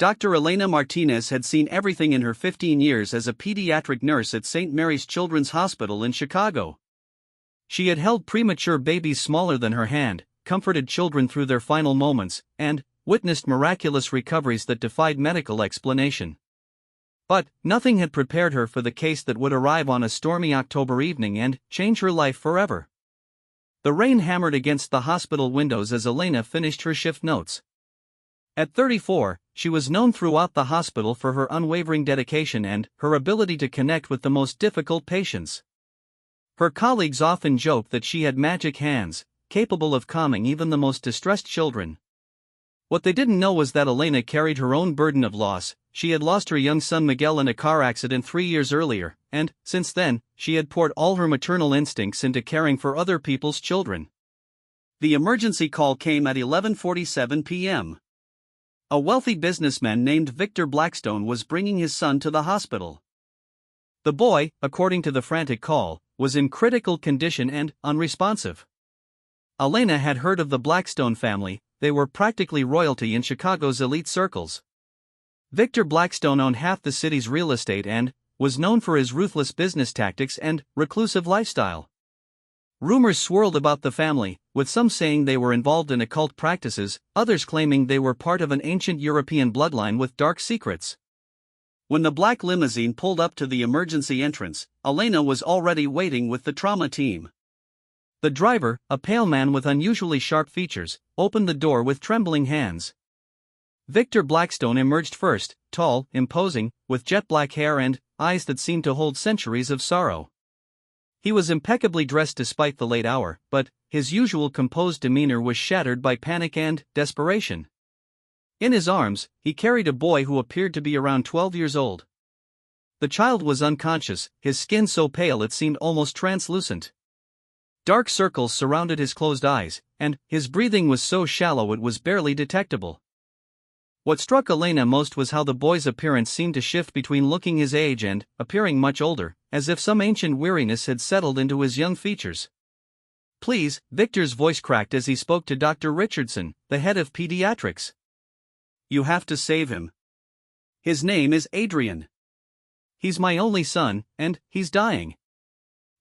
Dr. Elena Martinez had seen everything in her 15 years as a pediatric nurse at St. Mary's Children's Hospital in Chicago. She had held premature babies smaller than her hand, comforted children through their final moments, and witnessed miraculous recoveries that defied medical explanation. But nothing had prepared her for the case that would arrive on a stormy October evening and change her life forever. The rain hammered against the hospital windows as Elena finished her shift notes. At 34, she was known throughout the hospital for her unwavering dedication and her ability to connect with the most difficult patients. Her colleagues often joked that she had magic hands, capable of calming even the most distressed children. What they didn't know was that Elena carried her own burden of loss. She had lost her young son Miguel in a car accident 3 years earlier, and, since then, she had poured all her maternal instincts into caring for other people's children. The emergency call came at 11:47 p.m. A wealthy businessman named Victor Blackstone was bringing his son to the hospital. The boy, according to the frantic call, was in critical condition and unresponsive. Elena had heard of the Blackstone family. They were practically royalty in Chicago's elite circles. Victor Blackstone owned half the city's real estate and was known for his ruthless business tactics and reclusive lifestyle. Rumors swirled about the family, with some saying they were involved in occult practices, others claiming they were part of an ancient European bloodline with dark secrets. When the black limousine pulled up to the emergency entrance, Elena was already waiting with the trauma team. The driver, a pale man with unusually sharp features, opened the door with trembling hands. Victor Blackstone emerged first, tall, imposing, with jet black hair and eyes that seemed to hold centuries of sorrow. He was impeccably dressed despite the late hour, but his usual composed demeanor was shattered by panic and desperation. In his arms, he carried a boy who appeared to be around 12 years old. The child was unconscious, his skin so pale it seemed almost translucent. Dark circles surrounded his closed eyes, and his breathing was so shallow it was barely detectable. What struck Elena most was how the boy's appearance seemed to shift between looking his age and appearing much older, as if some ancient weariness had settled into his young features. "Please," Victor's voice cracked as he spoke to Dr. Richardson, the head of pediatrics. "You have to save him. His name is Adrian. He's my only son, and he's dying."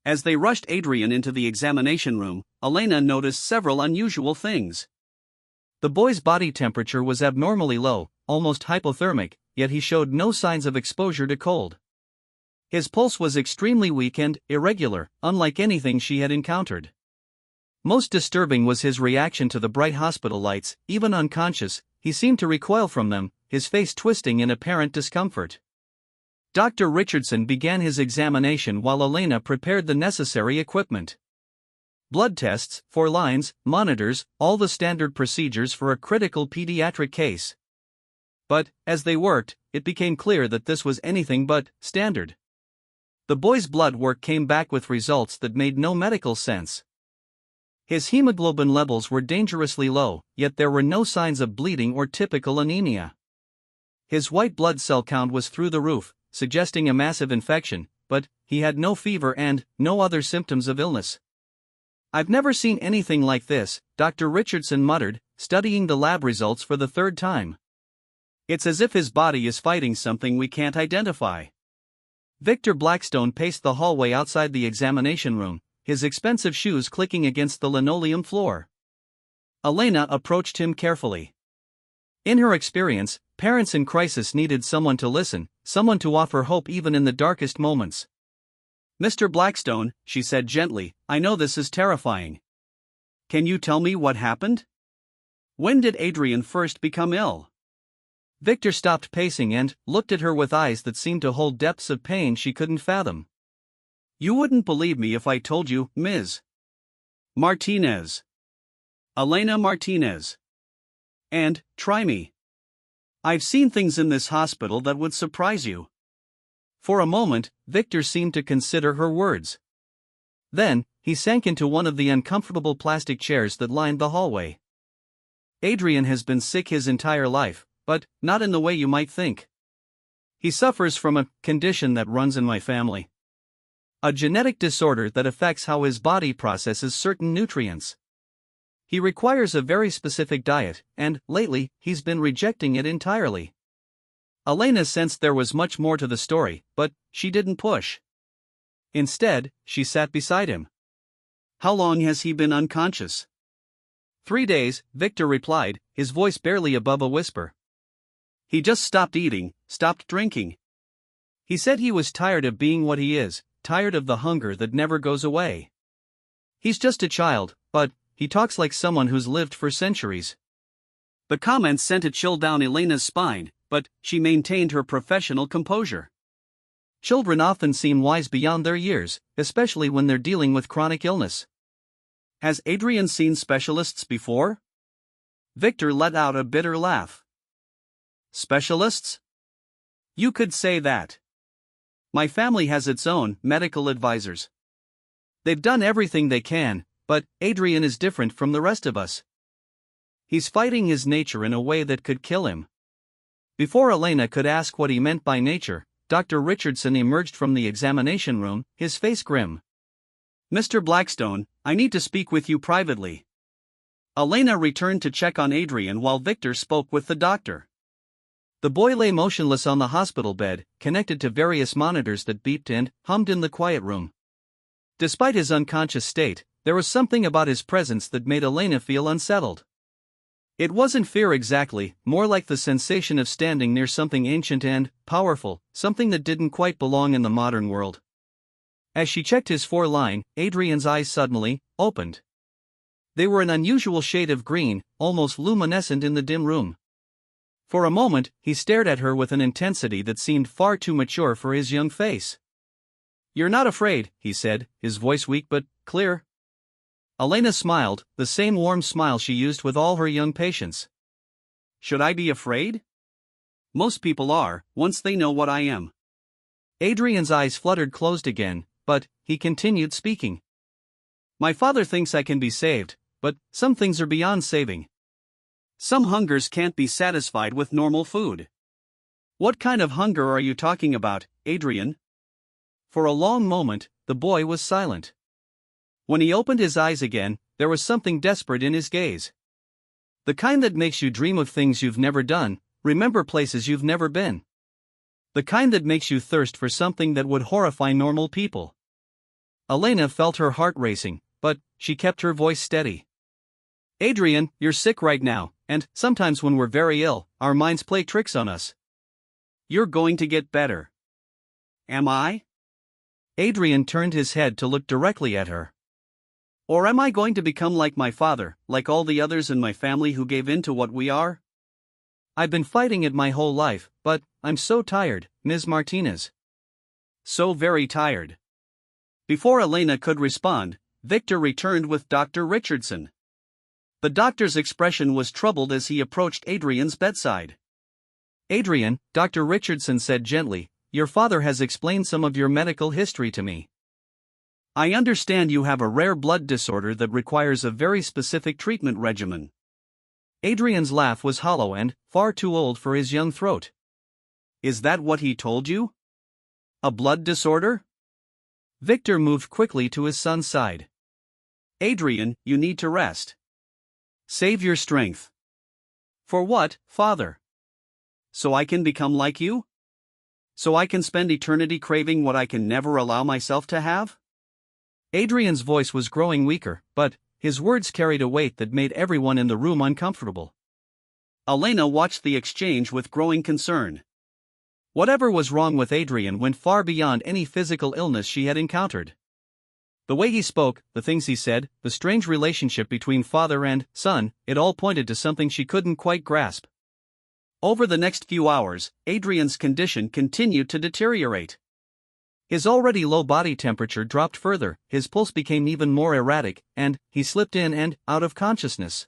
As they rushed Adrian into the examination room, Elena noticed several unusual things. The boy's body temperature was abnormally low, almost hypothermic, yet he showed no signs of exposure to cold. His pulse was extremely weak and irregular, unlike anything she had encountered. Most disturbing was his reaction to the bright hospital lights. Even unconscious, he seemed to recoil from them, his face twisting in apparent discomfort. Dr. Richardson began his examination while Elena prepared the necessary equipment. Blood tests, 4 lines, monitors, all the standard procedures for a critical pediatric case. But, as they worked, it became clear that this was anything but standard. The boy's blood work came back with results that made no medical sense. His hemoglobin levels were dangerously low, yet there were no signs of bleeding or typical anemia. His white blood cell count was through the roof, suggesting a massive infection, but he had no fever and no other symptoms of illness. "I've never seen anything like this," Dr. Richardson muttered, studying the lab results for the 3rd time. "It's as if his body is fighting something we can't identify." Victor Blackstone paced the hallway outside the examination room, his expensive shoes clicking against the linoleum floor. Elena approached him carefully. In her experience, parents in crisis needed someone to listen, someone to offer hope even in the darkest moments. "Mr. Blackstone," she said gently, "I know this is terrifying. Can you tell me what happened? When did Adrian first become ill?" Victor stopped pacing and looked at her with eyes that seemed to hold depths of pain she couldn't fathom. "You wouldn't believe me if I told you, Ms. Martinez. Elena Martinez. And, try me. I've seen things in this hospital that would surprise you." For a moment, Victor seemed to consider her words. Then, he sank into one of the uncomfortable plastic chairs that lined the hallway. "Adrian has been sick his entire life, but not in the way you might think. He suffers from a condition that runs in my family. A genetic disorder that affects how his body processes certain nutrients. He requires a very specific diet, and, lately, he's been rejecting it entirely. Elena sensed there was much more to the story, but she didn't push. Instead, she sat beside him. How long has he been unconscious? 3 days, Victor replied, his voice barely above a whisper. He just stopped eating, stopped drinking. He said he was tired of being what he is, tired of the hunger that never goes away. He's just a child, but he talks like someone who's lived for centuries. The comment sent a chill down Elena's spine, but she maintained her professional composure. Children often seem wise beyond their years, especially when they're dealing with chronic illness. Has Adrian seen specialists before? Victor let out a bitter laugh. Specialists? You could say that. My family has its own medical advisors. They've done everything they can, but Adrian is different from the rest of us. He's fighting his nature in a way that could kill him. Before Elena could ask what he meant by nature, Dr. Richardson emerged from the examination room, his face grim. Mr. Blackstone, I need to speak with you privately. Elena returned to check on Adrian while Victor spoke with the doctor. The boy lay motionless on the hospital bed, connected to various monitors that beeped and hummed in the quiet room. Despite his unconscious state, there was something about his presence that made Elena feel unsettled. It wasn't fear exactly, more like the sensation of standing near something ancient and powerful, something that didn't quite belong in the modern world. As she checked his foreline, Adrian's eyes suddenly opened. They were an unusual shade of green, almost luminescent in the dim room. For a moment, he stared at her with an intensity that seemed far too mature for his young face. You're not afraid, he said, his voice weak but clear. Elena smiled, the same warm smile she used with all her young patients. Should I be afraid? Most people are, once they know what I am. Adrian's eyes fluttered closed again, but he continued speaking. My father thinks I can be saved, but some things are beyond saving. Some hungers can't be satisfied with normal food. What kind of hunger are you talking about, Adrian? For a long moment, the boy was silent. When he opened his eyes again, there was something desperate in his gaze. The kind that makes you dream of things you've never done, remember places you've never been. The kind that makes you thirst for something that would horrify normal people. Elena felt her heart racing, but she kept her voice steady. Adrian, you're sick right now, and sometimes when we're very ill, our minds play tricks on us. You're going to get better. Am I? Adrian turned his head to look directly at her. Or am I going to become like my father, like all the others in my family who gave in to what we are? I've been fighting it my whole life, but I'm so tired, Ms. Martinez. So very tired. Before Elena could respond, Victor returned with Dr. Richardson. The doctor's expression was troubled as he approached Adrian's bedside. Adrian, Dr. Richardson said gently, your father has explained some of your medical history to me. I understand you have a rare blood disorder that requires a very specific treatment regimen. Adrian's laugh was hollow and far too old for his young throat. Is that what he told you? A blood disorder? Victor moved quickly to his son's side. Adrian, you need to rest. Save your strength. For what, father? So I can become like you? So I can spend eternity craving what I can never allow myself to have? Adrian's voice was growing weaker, but his words carried a weight that made everyone in the room uncomfortable. Elena watched the exchange with growing concern. Whatever was wrong with Adrian went far beyond any physical illness she had encountered. The way he spoke, the things he said, the strange relationship between father and son, it all pointed to something she couldn't quite grasp. Over the next few hours, Adrian's condition continued to deteriorate. His already low body temperature dropped further, his pulse became even more erratic, and he slipped in and out of consciousness.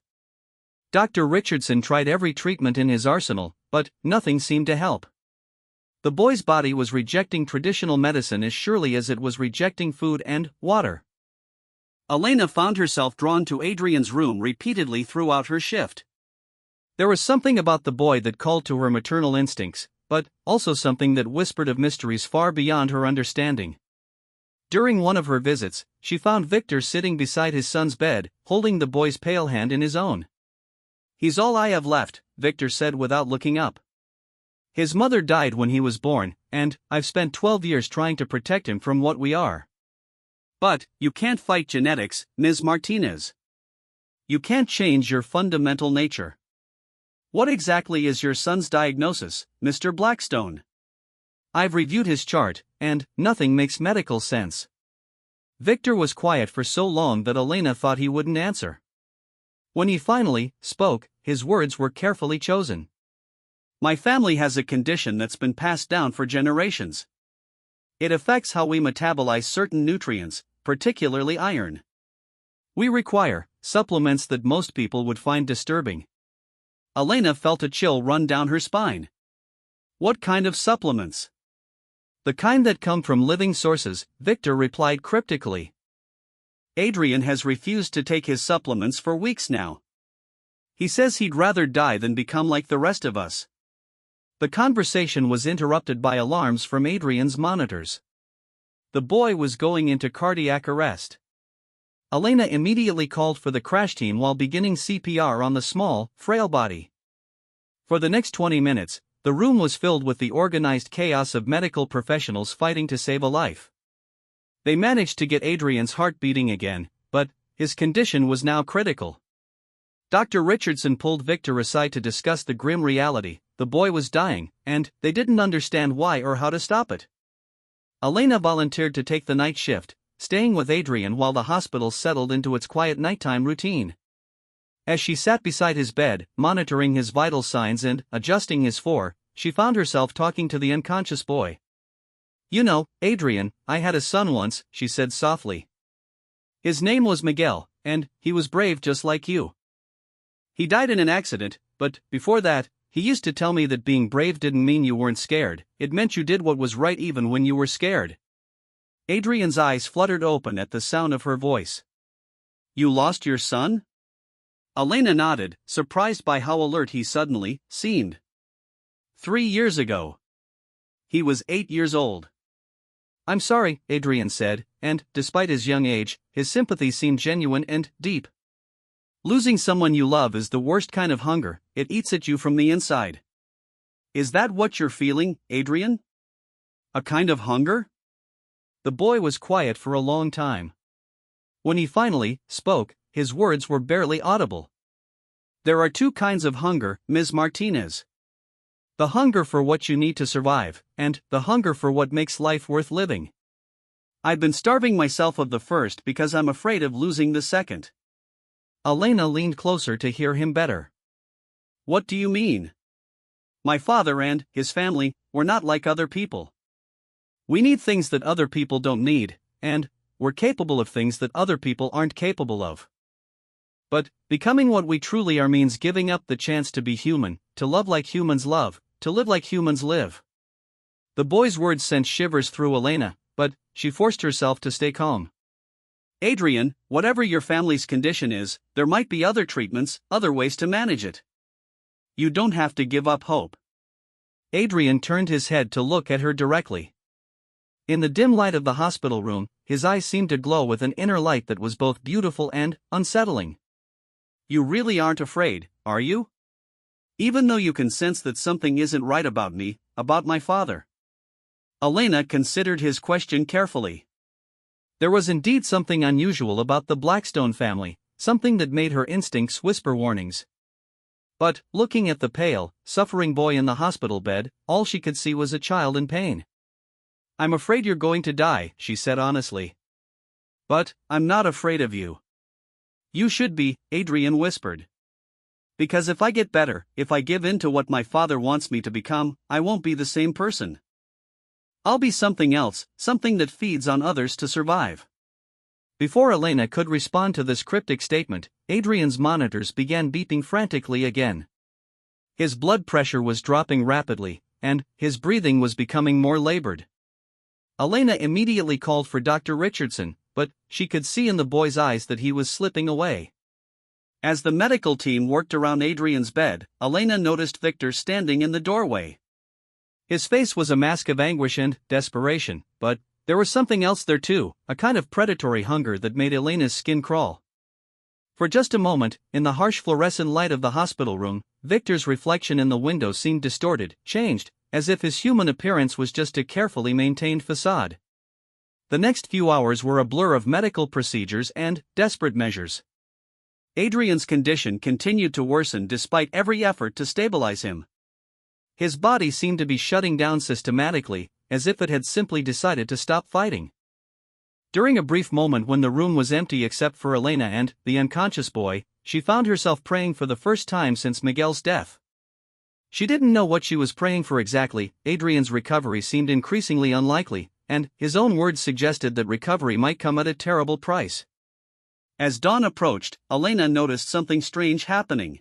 Dr. Richardson tried every treatment in his arsenal, but nothing seemed to help. The boy's body was rejecting traditional medicine as surely as it was rejecting food and water. Elena found herself drawn to Adrian's room repeatedly throughout her shift. There was something about the boy that called to her maternal instincts, but also something that whispered of mysteries far beyond her understanding. During one of her visits, she found Victor sitting beside his son's bed, holding the boy's pale hand in his own. He's all I have left, Victor said without looking up. His mother died when he was born, and I've spent 12 years trying to protect him from what we are. But, you can't fight genetics, Ms. Martinez. You can't change your fundamental nature. What exactly is your son's diagnosis, Mr. Blackstone? I've reviewed his chart, and nothing makes medical sense. Victor was quiet for so long that Elena thought he wouldn't answer. When he finally spoke, his words were carefully chosen. My family has a condition that's been passed down for generations. It affects how we metabolize certain nutrients, particularly iron. We require supplements that most people would find disturbing. Elena felt a chill run down her spine. What kind of supplements? The kind that come from living sources, Victor replied cryptically. Adrian has refused to take his supplements for weeks now. He says he'd rather die than become like the rest of us. The conversation was interrupted by alarms from Adrian's monitors. The boy was going into cardiac arrest. Elena immediately called for the crash team while beginning CPR on the small, frail body. For the next 20 minutes, the room was filled with the organized chaos of medical professionals fighting to save a life. They managed to get Adrian's heart beating again, but his condition was now critical. Dr. Richardson pulled Victor aside to discuss the grim reality. The boy was dying, and they didn't understand why or how to stop it. Elena volunteered to take the night shift, staying with Adrian while the hospital settled into its quiet nighttime routine. As she sat beside his bed, monitoring his vital signs and adjusting his she found herself talking to the unconscious boy. You know, Adrian, I had a son once, she said softly. His name was Miguel, and he was brave just like you. He died in an accident, but before that, he used to tell me that being brave didn't mean you weren't scared, it meant you did what was right even when you were scared. Adrian's eyes fluttered open at the sound of her voice. You lost your son? Elena nodded, surprised by how alert he suddenly seemed. 3 years ago. He was 8 years old. I'm sorry, Adrian said, and, despite his young age, his sympathy seemed genuine and deep. Losing someone you love is the worst kind of hunger, it eats at you from the inside. Is that what you're feeling, Adrian? A kind of hunger? The boy was quiet for a long time. When he finally spoke, his words were barely audible. There are 2 kinds of hunger, Ms. Martinez. The hunger for what you need to survive, and the hunger for what makes life worth living. I've been starving myself of the first because I'm afraid of losing the second. Elena leaned closer to hear him better. What do you mean? My father and his family were not like other people. We need things that other people don't need, and we're capable of things that other people aren't capable of. But becoming what we truly are means giving up the chance to be human, to love like humans love, to live like humans live. The boy's words sent shivers through Elena, but she forced herself to stay calm. Adrian, whatever your family's condition is, there might be other treatments, other ways to manage it. You don't have to give up hope. Adrian turned his head to look at her directly. In the dim light of the hospital room, his eyes seemed to glow with an inner light that was both beautiful and unsettling. You really aren't afraid, are you? Even though you can sense that something isn't right about me, about my father. Elena considered his question carefully. There was indeed something unusual about the Blackstone family, something that made her instincts whisper warnings. But, looking at the pale, suffering boy in the hospital bed, all she could see was a child in pain. I'm afraid you're going to die, she said honestly. But, I'm not afraid of you. You should be, Adrian whispered. Because if I get better, if I give in to what my father wants me to become, I won't be the same person. I'll be something else, something that feeds on others to survive. Before Elena could respond to this cryptic statement, Adrian's monitors began beeping frantically again. His blood pressure was dropping rapidly, and his breathing was becoming more labored. Elena immediately called for Dr. Richardson, but she could see in the boy's eyes that he was slipping away. As the medical team worked around Adrian's bed, Elena noticed Victor standing in the doorway. His face was a mask of anguish and desperation, but there was something else there too, a kind of predatory hunger that made Elena's skin crawl. For just a moment, in the harsh fluorescent light of the hospital room, Victor's reflection in the window seemed distorted, changed, as if his human appearance was just a carefully maintained facade. The next few hours were a blur of medical procedures and desperate measures. Adrian's condition continued to worsen despite every effort to stabilize him. His body seemed to be shutting down systematically, as if it had simply decided to stop fighting. During a brief moment when the room was empty except for Elena and the unconscious boy, she found herself praying for the first time since Miguel's death. She didn't know what she was praying for exactly. Adrian's recovery seemed increasingly unlikely, and his own words suggested that recovery might come at a terrible price. As dawn approached, Elena noticed something strange happening.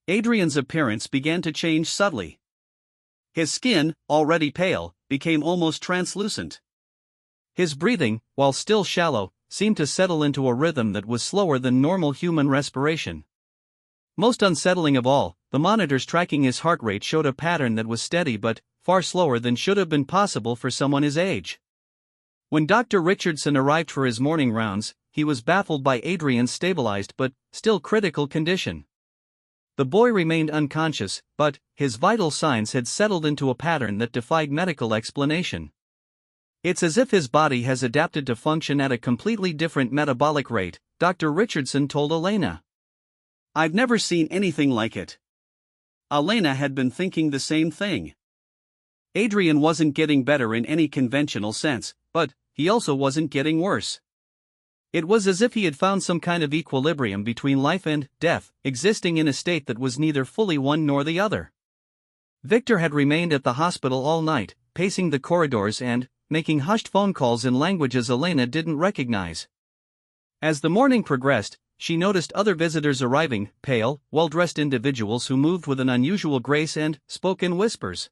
Adrian's appearance began to change subtly. His skin, already pale, became almost translucent. His breathing, while still shallow, seemed to settle into a rhythm that was slower than normal human respiration. Most unsettling of all, the monitors tracking his heart rate showed a pattern that was steady but far slower than should have been possible for someone his age. When Dr. Richardson arrived for his morning rounds, he was baffled by Adrian's stabilized but still critical condition. The boy remained unconscious, but his vital signs had settled into a pattern that defied medical explanation. "It's as if his body has adapted to function at a completely different metabolic rate," Dr. Richardson told Elena. "I've never seen anything like it." Elena had been thinking the same thing. Adrian wasn't getting better in any conventional sense, but he also wasn't getting worse. It was as if he had found some kind of equilibrium between life and death, existing in a state that was neither fully one nor the other. Victor had remained at the hospital all night, pacing the corridors and making hushed phone calls in languages Elena didn't recognize. As the morning progressed, she noticed other visitors arriving, pale, well-dressed individuals who moved with an unusual grace and spoke in whispers.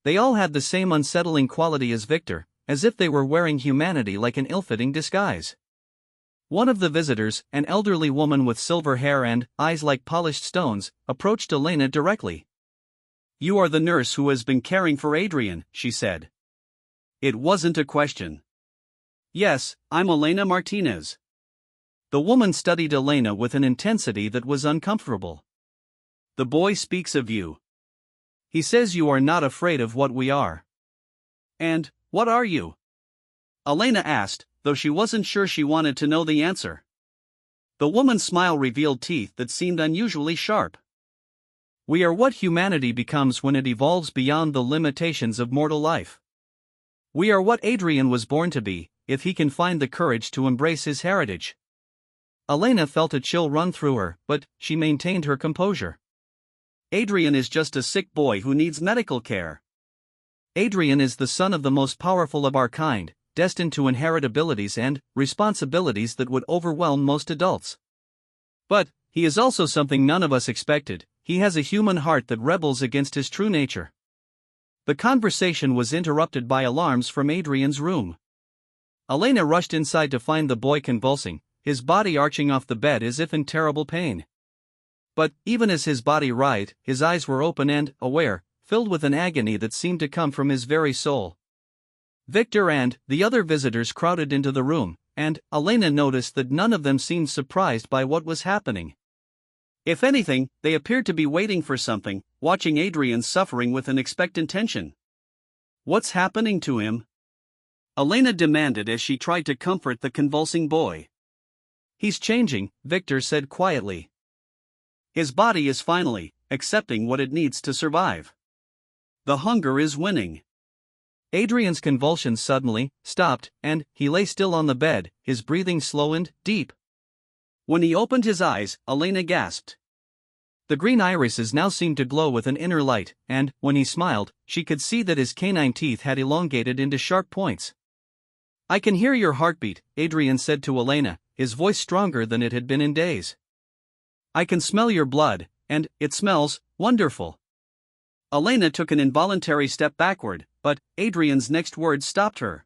They all had the same unsettling quality as Victor, as if they were wearing humanity like an ill-fitting disguise. One of the visitors, an elderly woman with silver hair and eyes like polished stones, approached Elena directly. "You are the nurse who has been caring for Adrian," she said. It wasn't a question. "Yes, I'm Elena Martinez." The woman studied Elena with an intensity that was uncomfortable. "The boy speaks of you. He says you are not afraid of what we are." "And what are you?" Elena asked, though she wasn't sure she wanted to know the answer. The woman's smile revealed teeth that seemed unusually sharp. "We are what humanity becomes when it evolves beyond the limitations of mortal life. We are what Adrian was born to be, if he can find the courage to embrace his heritage." Elena felt a chill run through her, but she maintained her composure. "Adrian is just a sick boy who needs medical care. Adrian is the son of the most powerful of our kind, destined to inherit abilities and responsibilities that would overwhelm most adults. But he is also something none of us expected. He has a human heart that rebels against his true nature." The conversation was interrupted by alarms from Adrian's room. Elena rushed inside to find the boy convulsing, his body arching off the bed as if in terrible pain. But even as his body writhed, his eyes were open and aware, filled with an agony that seemed to come from his very soul. Victor and the other visitors crowded into the room, and Elena noticed that none of them seemed surprised by what was happening. If anything, they appeared to be waiting for something, watching Adrian's suffering with an expectant tension. "What's happening to him?" Elena demanded as she tried to comfort the convulsing boy. "He's changing," Victor said quietly. "His body is finally accepting what it needs to survive. The hunger is winning." Adrian's convulsions suddenly stopped, and he lay still on the bed, his breathing slow and deep. When he opened his eyes, Elena gasped. The green irises now seemed to glow with an inner light, and, when he smiled, she could see that his canine teeth had elongated into sharp points. "I can hear your heartbeat," Adrian said to Elena, his voice stronger than it had been in days. "I can smell your blood, and it smells wonderful." Elena took an involuntary step backward, but Adrian's next words stopped her.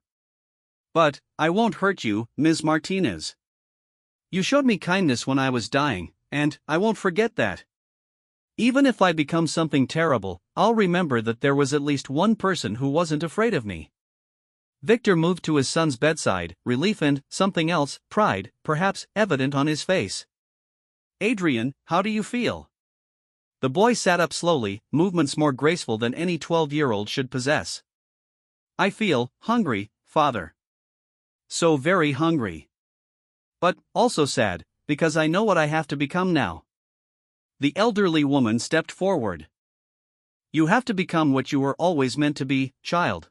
"But I won't hurt you, Ms. Martinez. You showed me kindness when I was dying, and I won't forget that. Even if I become something terrible, I'll remember that there was at least one person who wasn't afraid of me." Victor moved to his son's bedside, relief and something else, pride, perhaps, evident on his face. "Adrian, how do you feel?" The boy sat up slowly, movements more graceful than any 12-year-old should possess. I feel hungry, father. So very hungry. But also sad, because I know what I have to become now. The elderly woman stepped forward. You have to become what you were always meant to be, child.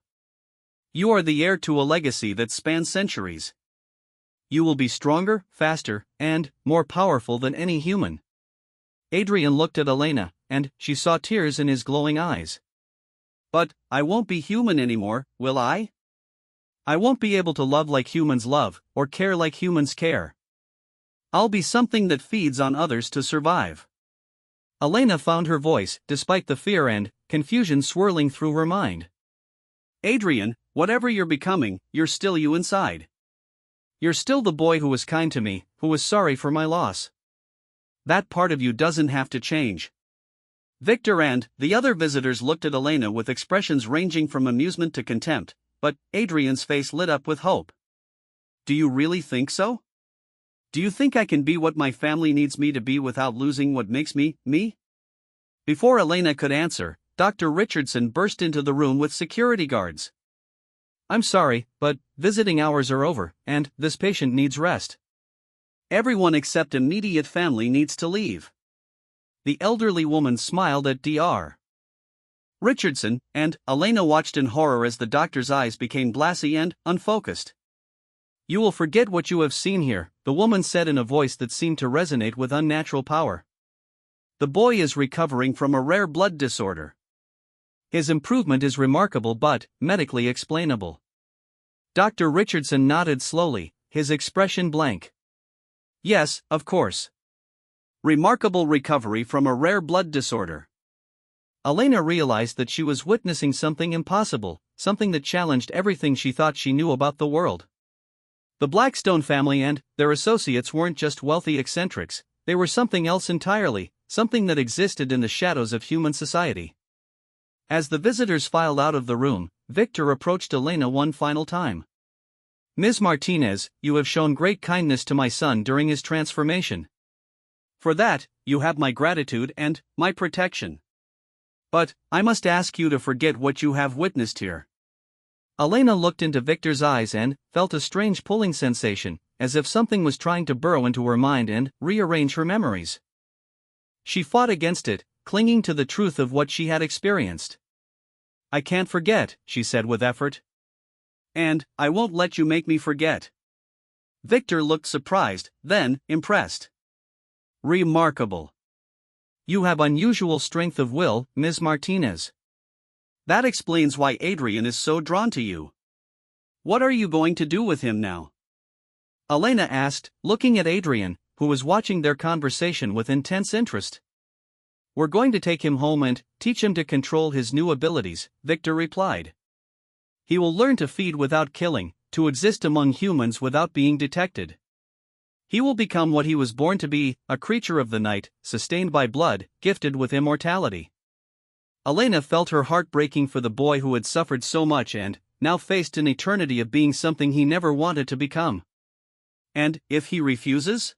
You are the heir to a legacy that spans centuries. You will be stronger, faster, and more powerful than any human. Adrian looked at Elena, and she saw tears in his glowing eyes. But I won't be human anymore, will I? I won't be able to love like humans love, or care like humans care. I'll be something that feeds on others to survive. Elena found her voice, despite the fear and confusion swirling through her mind. Adrian, whatever you're becoming, you're still you inside. You're still the boy who was kind to me, who was sorry for my loss. That part of you doesn't have to change. Victor and the other visitors looked at Elena with expressions ranging from amusement to contempt, but Adrian's face lit up with hope. Do you really think so? Do you think I can be what my family needs me to be without losing what makes me, me? Before Elena could answer, Dr. Richardson burst into the room with security guards. I'm sorry, but visiting hours are over, and this patient needs rest. Everyone except immediate family needs to leave. The elderly woman smiled at Dr. Richardson, and Elena watched in horror as the doctor's eyes became glassy and unfocused. You will forget what you have seen here, the woman said in a voice that seemed to resonate with unnatural power. The boy is recovering from a rare blood disorder. His improvement is remarkable but medically explainable. Dr. Richardson nodded slowly, his expression blank. Yes, of course. Remarkable recovery from a rare blood disorder. Elena realized that she was witnessing something impossible, something that challenged everything she thought she knew about the world. The Blackstone family and their associates weren't just wealthy eccentrics, they were something else entirely, something that existed in the shadows of human society. As the visitors filed out of the room, Victor approached Elena one final time. Ms. Martinez, you have shown great kindness to my son during his transformation. For that, you have my gratitude and my protection. But I must ask you to forget what you have witnessed here. Elena looked into Victor's eyes and felt a strange pulling sensation, as if something was trying to burrow into her mind and rearrange her memories. She fought against it, clinging to the truth of what she had experienced. I can't forget, she said with effort. And I won't let you make me forget. Victor looked surprised, then impressed. Remarkable. You have unusual strength of will, Ms. Martinez. That explains why Adrian is so drawn to you. What are you going to do with him now? Elena asked, looking at Adrian, who was watching their conversation with intense interest. We're going to take him home and teach him to control his new abilities, Victor replied. He will learn to feed without killing, to exist among humans without being detected. He will become what he was born to be, a creature of the night, sustained by blood, gifted with immortality. Elena felt her heart breaking for the boy who had suffered so much and now faced an eternity of being something he never wanted to become. And if he refuses?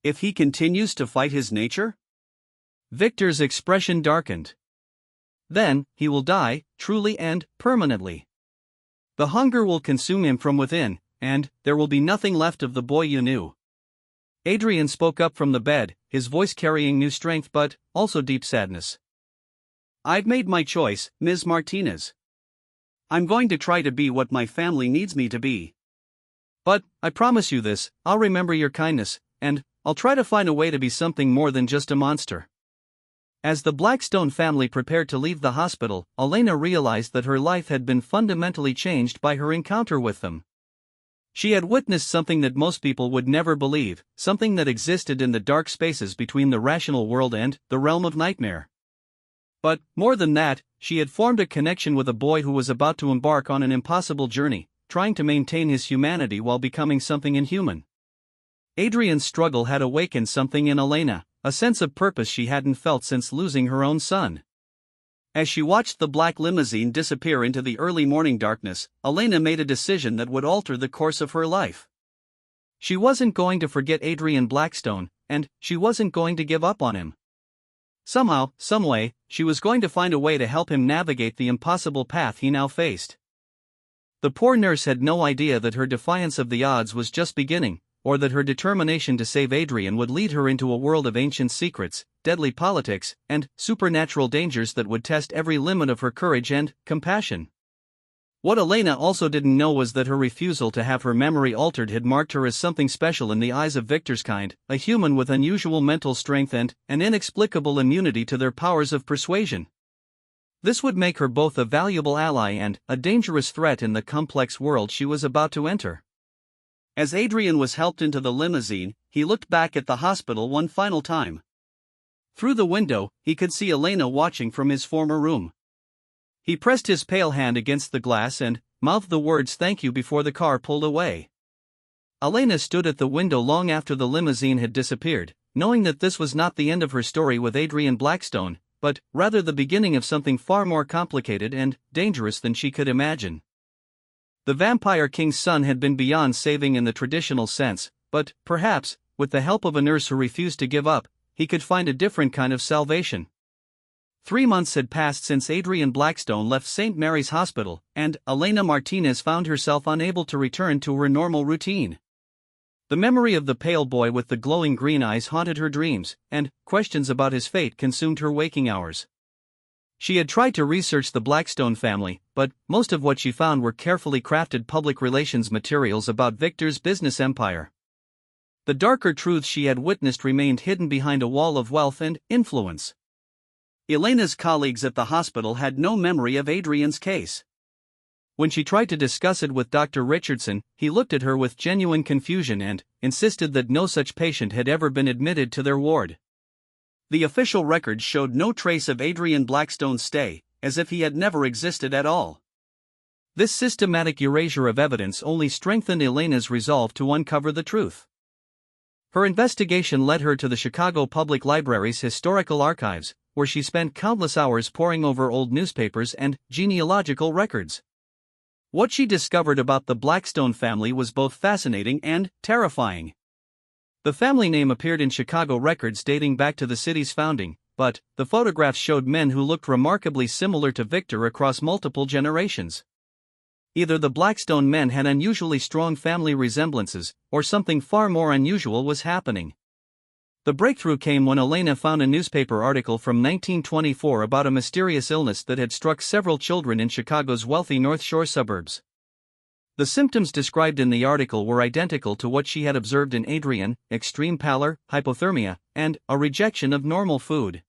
If he continues to fight his nature? Victor's expression darkened. Then, he will die, truly and permanently. The hunger will consume him from within, and there will be nothing left of the boy you knew. Adrian spoke up from the bed, his voice carrying new strength but also deep sadness. I've made my choice, Ms. Martinez. I'm going to try to be what my family needs me to be. But, I promise you this, I'll remember your kindness, and I'll try to find a way to be something more than just a monster. As the Blackstone family prepared to leave the hospital, Elena realized that her life had been fundamentally changed by her encounter with them. She had witnessed something that most people would never believe, something that existed in the dark spaces between the rational world and the realm of nightmare. But, more than that, she had formed a connection with a boy who was about to embark on an impossible journey, trying to maintain his humanity while becoming something inhuman. Adrian's struggle had awakened something in Elena, a sense of purpose she hadn't felt since losing her own son. As she watched the black limousine disappear into the early morning darkness, Elena made a decision that would alter the course of her life. She wasn't going to forget Adrian Blackstone, and she wasn't going to give up on him. Somehow, someway, she was going to find a way to help him navigate the impossible path he now faced. The poor nurse had no idea that her defiance of the odds was just beginning, or that her determination to save Adrian would lead her into a world of ancient secrets, deadly politics, and supernatural dangers that would test every limit of her courage and compassion. What Elena also didn't know was that her refusal to have her memory altered had marked her as something special in the eyes of Victor's kind, a human with unusual mental strength and an inexplicable immunity to their powers of persuasion. This would make her both a valuable ally and a dangerous threat in the complex world she was about to enter. As Adrian was helped into the limousine, he looked back at the hospital one final time. Through the window, he could see Elena watching from his former room. He pressed his pale hand against the glass and mouthed the words "thank you" before the car pulled away. Elena stood at the window long after the limousine had disappeared, knowing that this was not the end of her story with Adrian Blackstone, but rather the beginning of something far more complicated and dangerous than she could imagine. The Vampire King's son had been beyond saving in the traditional sense, but, perhaps, with the help of a nurse who refused to give up, he could find a different kind of salvation. 3 months had passed since Adrian Blackstone left St. Mary's Hospital, and Elena Martinez found herself unable to return to her normal routine. The memory of the pale boy with the glowing green eyes haunted her dreams, and questions about his fate consumed her waking hours. She had tried to research the Blackstone family, but most of what she found were carefully crafted public relations materials about Victor's business empire. The darker truths she had witnessed remained hidden behind a wall of wealth and influence. Elena's colleagues at the hospital had no memory of Adrian's case. When she tried to discuss it with Dr. Richardson, he looked at her with genuine confusion and insisted that no such patient had ever been admitted to their ward. The official records showed no trace of Adrian Blackstone's stay, as if he had never existed at all. This systematic erasure of evidence only strengthened Elena's resolve to uncover the truth. Her investigation led her to the Chicago Public Library's historical archives, where she spent countless hours poring over old newspapers and genealogical records. What she discovered about the Blackstone family was both fascinating and terrifying. The family name appeared in Chicago records dating back to the city's founding, but the photographs showed men who looked remarkably similar to Victor across multiple generations. Either the Blackstone men had unusually strong family resemblances, or something far more unusual was happening. The breakthrough came when Elena found a newspaper article from 1924 about a mysterious illness that had struck several children in Chicago's wealthy North Shore suburbs. The symptoms described in the article were identical to what she had observed in Adrian: extreme pallor, hypothermia, and a rejection of normal food.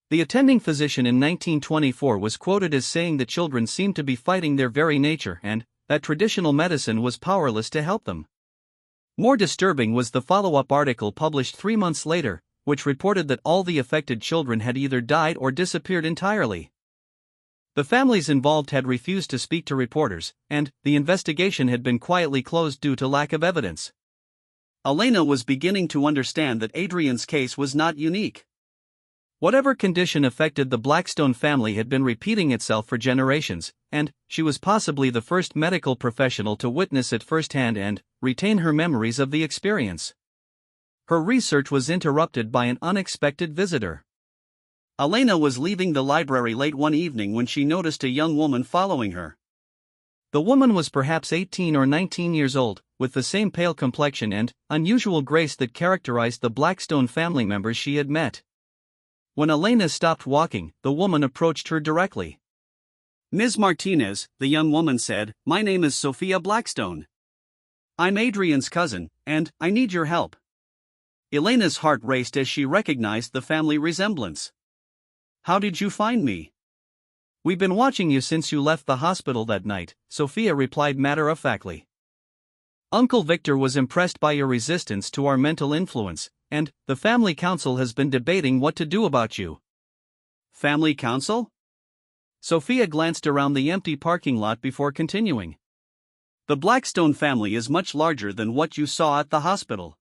The attending physician in 1924 was quoted as saying the children seemed to be fighting their very nature and that traditional medicine was powerless to help them. More disturbing was the follow-up article published 3 months later, which reported that all the affected children had either died or disappeared entirely. The families involved had refused to speak to reporters, and the investigation had been quietly closed due to lack of evidence. Elena was beginning to understand that Adrian's case was not unique. Whatever condition affected the Blackstone family had been repeating itself for generations, and she was possibly the first medical professional to witness it firsthand and retain her memories of the experience. Her research was interrupted by an unexpected visitor. Elena was leaving the library late one evening when she noticed a young woman following her. The woman was perhaps 18 or 19 years old, with the same pale complexion and unusual grace that characterized the Blackstone family members she had met. When Elena stopped walking, the woman approached her directly. "Ms. Martinez," the young woman said, "my name is Sophia Blackstone. I'm Adrian's cousin, and I need your help." Elena's heart raced as she recognized the family resemblance. "How did you find me?" "We've been watching you since you left the hospital that night," Sophia replied matter-of-factly. "Uncle Victor was impressed by your resistance to our mental influence, and the family council has been debating what to do about you." "Family council?" Sophia glanced around the empty parking lot before continuing. "The Blackstone family is much larger than what you saw at the hospital.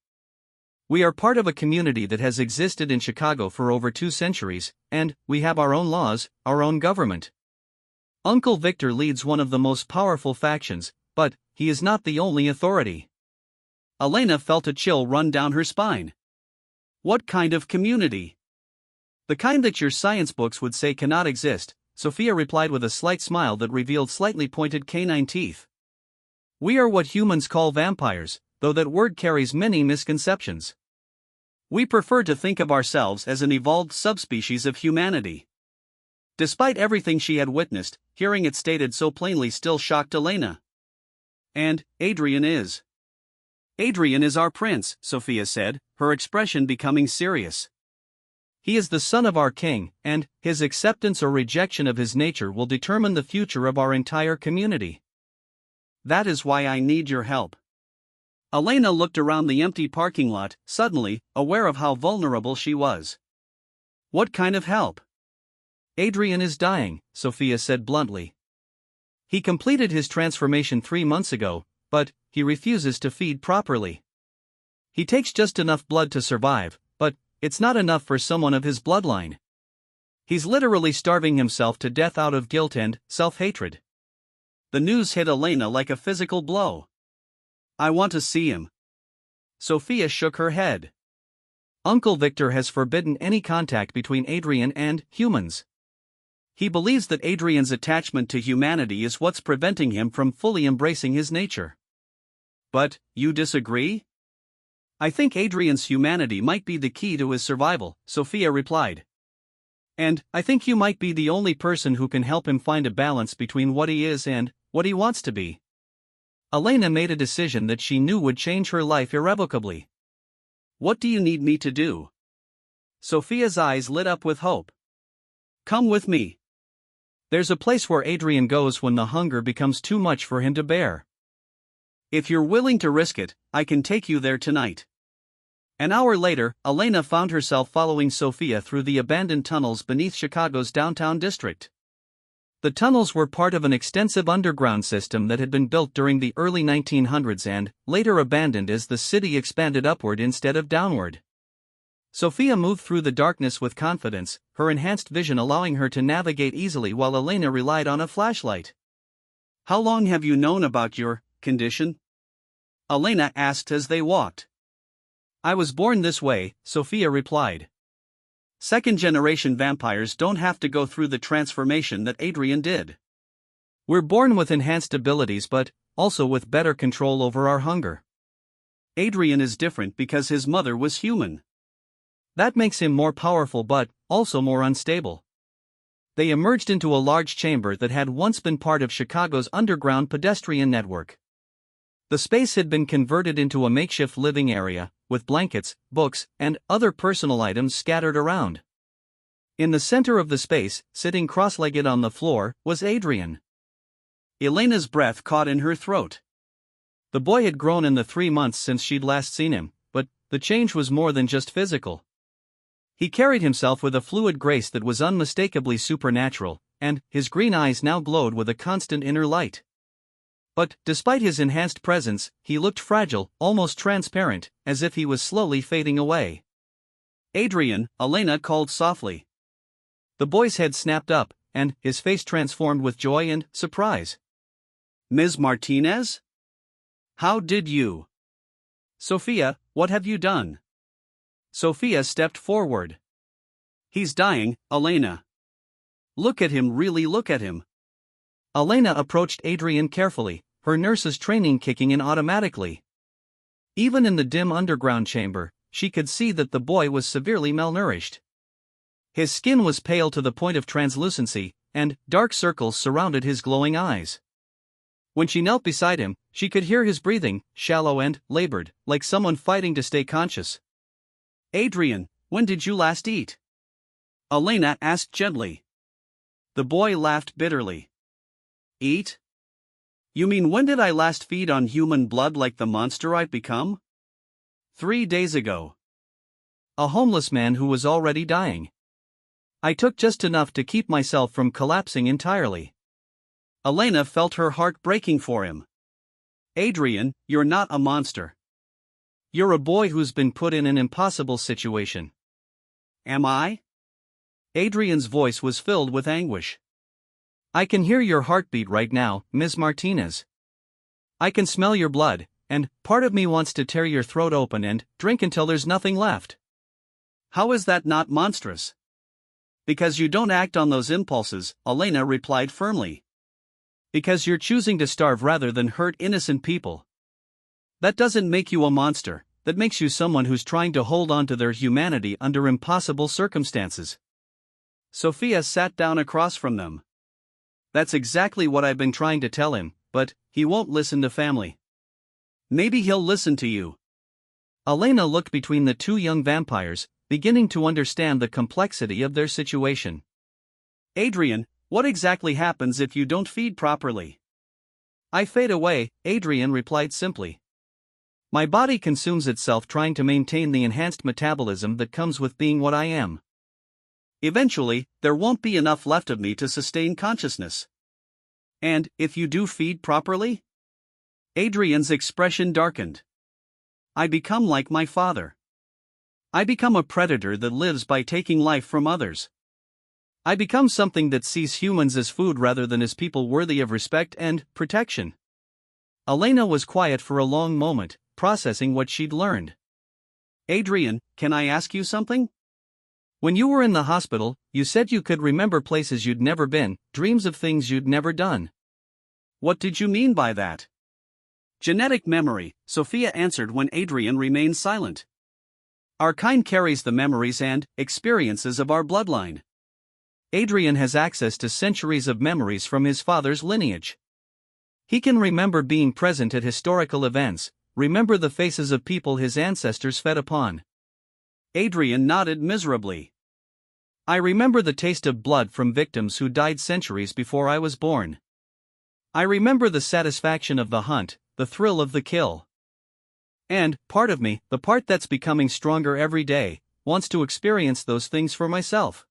We are part of a community that has existed in Chicago for over 2 centuries, and we have our own laws, our own government. Uncle Victor leads one of the most powerful factions, but he is not the only authority." Elena felt a chill run down her spine. What kind of community? The kind that your science books would say cannot exist, Sophia replied with a slight smile that revealed slightly pointed canine teeth. We are what humans call vampires, though that word carries many misconceptions. We prefer to think of ourselves as an evolved subspecies of humanity. Despite everything she had witnessed, hearing it stated so plainly still shocked Elena. And Adrian is. Adrian is our prince, Sophia said, her expression becoming serious. He is the son of our king, and his acceptance or rejection of his nature will determine the future of our entire community. That is why I need your help. Elena looked around the empty parking lot, suddenly, aware of how vulnerable she was. What kind of help? Adrian is dying, Sophia said bluntly. He completed his transformation 3 months ago, but he refuses to feed properly. He takes just enough blood to survive, but it's not enough for someone of his bloodline. He's literally starving himself to death out of guilt and self-hatred. The news hit Elena like a physical blow. I want to see him. Sophia shook her head. Uncle Victor has forbidden any contact between Adrian and humans. He believes that Adrian's attachment to humanity is what's preventing him from fully embracing his nature. But, you disagree? I think Adrian's humanity might be the key to his survival, Sophia replied. And I think you might be the only person who can help him find a balance between what he is and what he wants to be. Elena made a decision that she knew would change her life irrevocably. What do you need me to do? Sophia's eyes lit up with hope. Come with me. There's a place where Adrian goes when the hunger becomes too much for him to bear. If you're willing to risk it, I can take you there tonight. An hour later, Elena found herself following Sophia through the abandoned tunnels beneath Chicago's downtown district. The tunnels were part of an extensive underground system that had been built during the early 1900s and later abandoned as the city expanded upward instead of downward. Sophia moved through the darkness with confidence, her enhanced vision allowing her to navigate easily while Elena relied on a flashlight. How long have you known about your condition? Elena asked as they walked. I was born this way, Sophia replied. Second-generation vampires don't have to go through the transformation that Adrian did. We're born with enhanced abilities but also with better control over our hunger. Adrian is different because his mother was human. That makes him more powerful but also more unstable. They emerged into a large chamber that had once been part of Chicago's underground pedestrian network. The space had been converted into a makeshift living area, with blankets, books, and other personal items scattered around. In the center of the space, sitting cross-legged on the floor, was Adrian. Elena's breath caught in her throat. The boy had grown in the 3 months since she'd last seen him, but the change was more than just physical. He carried himself with a fluid grace that was unmistakably supernatural, and his green eyes now glowed with a constant inner light. But, despite his enhanced presence, he looked fragile, almost transparent, as if he was slowly fading away. Adrian, Elena called softly. The boy's head snapped up, and his face transformed with joy and surprise. Ms. Martinez? How did you? Sophia, what have you done? Sophia stepped forward. He's dying, Elena. Look at him, really look at him. Elena approached Adrian carefully, her nurse's training kicking in automatically. Even in the dim underground chamber, she could see that the boy was severely malnourished. His skin was pale to the point of translucency, and dark circles surrounded his glowing eyes. When she knelt beside him, she could hear his breathing, shallow and labored, like someone fighting to stay conscious. Adrian, when did you last eat? Elena asked gently. The boy laughed bitterly. Eat? You mean when did I last feed on human blood like the monster I've become? 3 days ago. A homeless man who was already dying. I took just enough to keep myself from collapsing entirely. Elena felt her heart breaking for him. Adrian, you're not a monster. You're a boy who's been put in an impossible situation. Am I? Adrian's voice was filled with anguish. I can hear your heartbeat right now, Ms. Martinez. I can smell your blood, and part of me wants to tear your throat open and drink until there's nothing left. How is that not monstrous? Because you don't act on those impulses, Elena replied firmly. Because you're choosing to starve rather than hurt innocent people. That doesn't make you a monster, that makes you someone who's trying to hold on to their humanity under impossible circumstances. Sophia sat down across from them. That's exactly what I've been trying to tell him, but he won't listen to family. Maybe he'll listen to you. Elena looked between the two young vampires, beginning to understand the complexity of their situation. Adrian, what exactly happens if you don't feed properly? I fade away, Adrian replied simply. My body consumes itself trying to maintain the enhanced metabolism that comes with being what I am. Eventually, there won't be enough left of me to sustain consciousness. And, if you do feed properly? Adrian's expression darkened. I become like my father. I become a predator that lives by taking life from others. I become something that sees humans as food rather than as people worthy of respect and protection. Elena was quiet for a long moment, processing what she'd learned. Adrian, can I ask you something? When you were in the hospital, you said you could remember places you'd never been, dreams of things you'd never done. What did you mean by that? Genetic memory, Sophia answered when Adrian remained silent. Our kind carries the memories and experiences of our bloodline. Adrian has access to centuries of memories from his father's lineage. He can remember being present at historical events, remember the faces of people his ancestors fed upon. Adrian nodded miserably. I remember the taste of blood from victims who died centuries before I was born. I remember the satisfaction of the hunt, the thrill of the kill. And, part of me, the part that's becoming stronger every day, wants to experience those things for myself.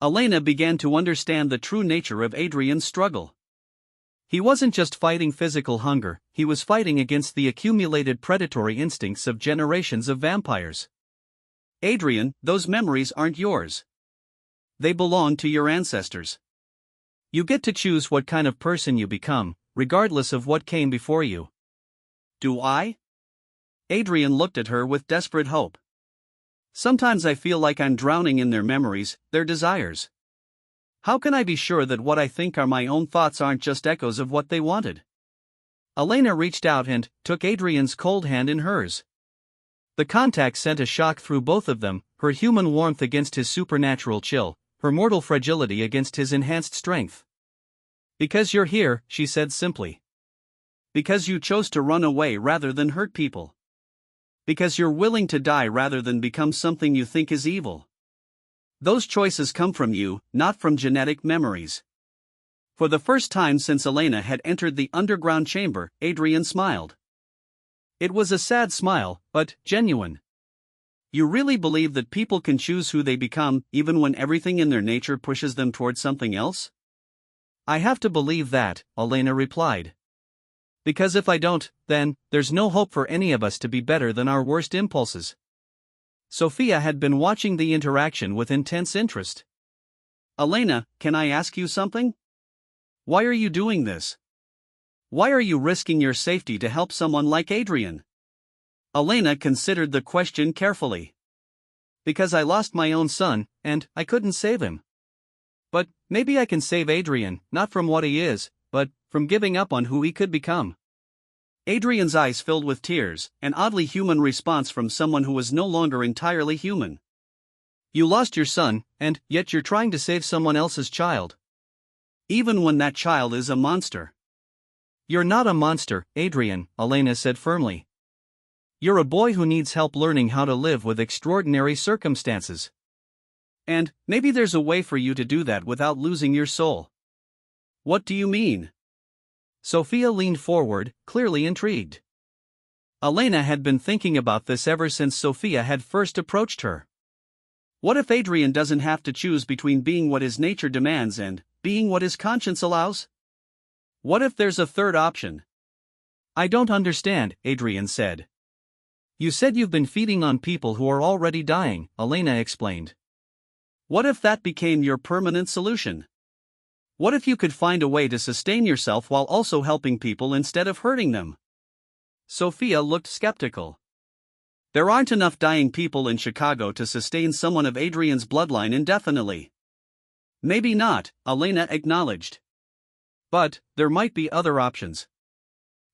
Elena began to understand the true nature of Adrian's struggle. He wasn't just fighting physical hunger, he was fighting against the accumulated predatory instincts of generations of vampires. Adrian, those memories aren't yours. They belong to your ancestors. You get to choose what kind of person you become, regardless of what came before you. Do I? Adrian looked at her with desperate hope. Sometimes I feel like I'm drowning in their memories, their desires. How can I be sure that what I think are my own thoughts aren't just echoes of what they wanted? Elena reached out and took Adrian's cold hand in hers. The contact sent a shock through both of them, her human warmth against his supernatural chill, her mortal fragility against his enhanced strength. Because you're here, she said simply. Because you chose to run away rather than hurt people. Because you're willing to die rather than become something you think is evil. Those choices come from you, not from genetic memories. For the first time since Elena had entered the underground chamber, Adrian smiled. It was a sad smile, but genuine. You really believe that people can choose who they become, even when everything in their nature pushes them towards something else? I have to believe that, Elena replied. Because if I don't, then, there's no hope for any of us to be better than our worst impulses. Sophia had been watching the interaction with intense interest. Elena, can I ask you something? Why are you doing this? Why are you risking your safety to help someone like Adrian? Elena considered the question carefully. Because I lost my own son, and I couldn't save him. But maybe I can save Adrian, not from what he is, but from giving up on who he could become. Adrian's eyes filled with tears, an oddly human response from someone who was no longer entirely human. You lost your son, and yet you're trying to save someone else's child. Even when that child is a monster. You're not a monster, Adrian, Elena said firmly. You're a boy who needs help learning how to live with extraordinary circumstances. And maybe there's a way for you to do that without losing your soul. What do you mean? Sophia leaned forward, clearly intrigued. Elena had been thinking about this ever since Sophia had first approached her. What if Adrian doesn't have to choose between being what his nature demands and being what his conscience allows? What if there's a third option? I don't understand, Adrian said. You said you've been feeding on people who are already dying, Elena explained. What if that became your permanent solution? What if you could find a way to sustain yourself while also helping people instead of hurting them? Sophia looked skeptical. There aren't enough dying people in Chicago to sustain someone of Adrian's bloodline indefinitely. Maybe not, Elena acknowledged. But there might be other options.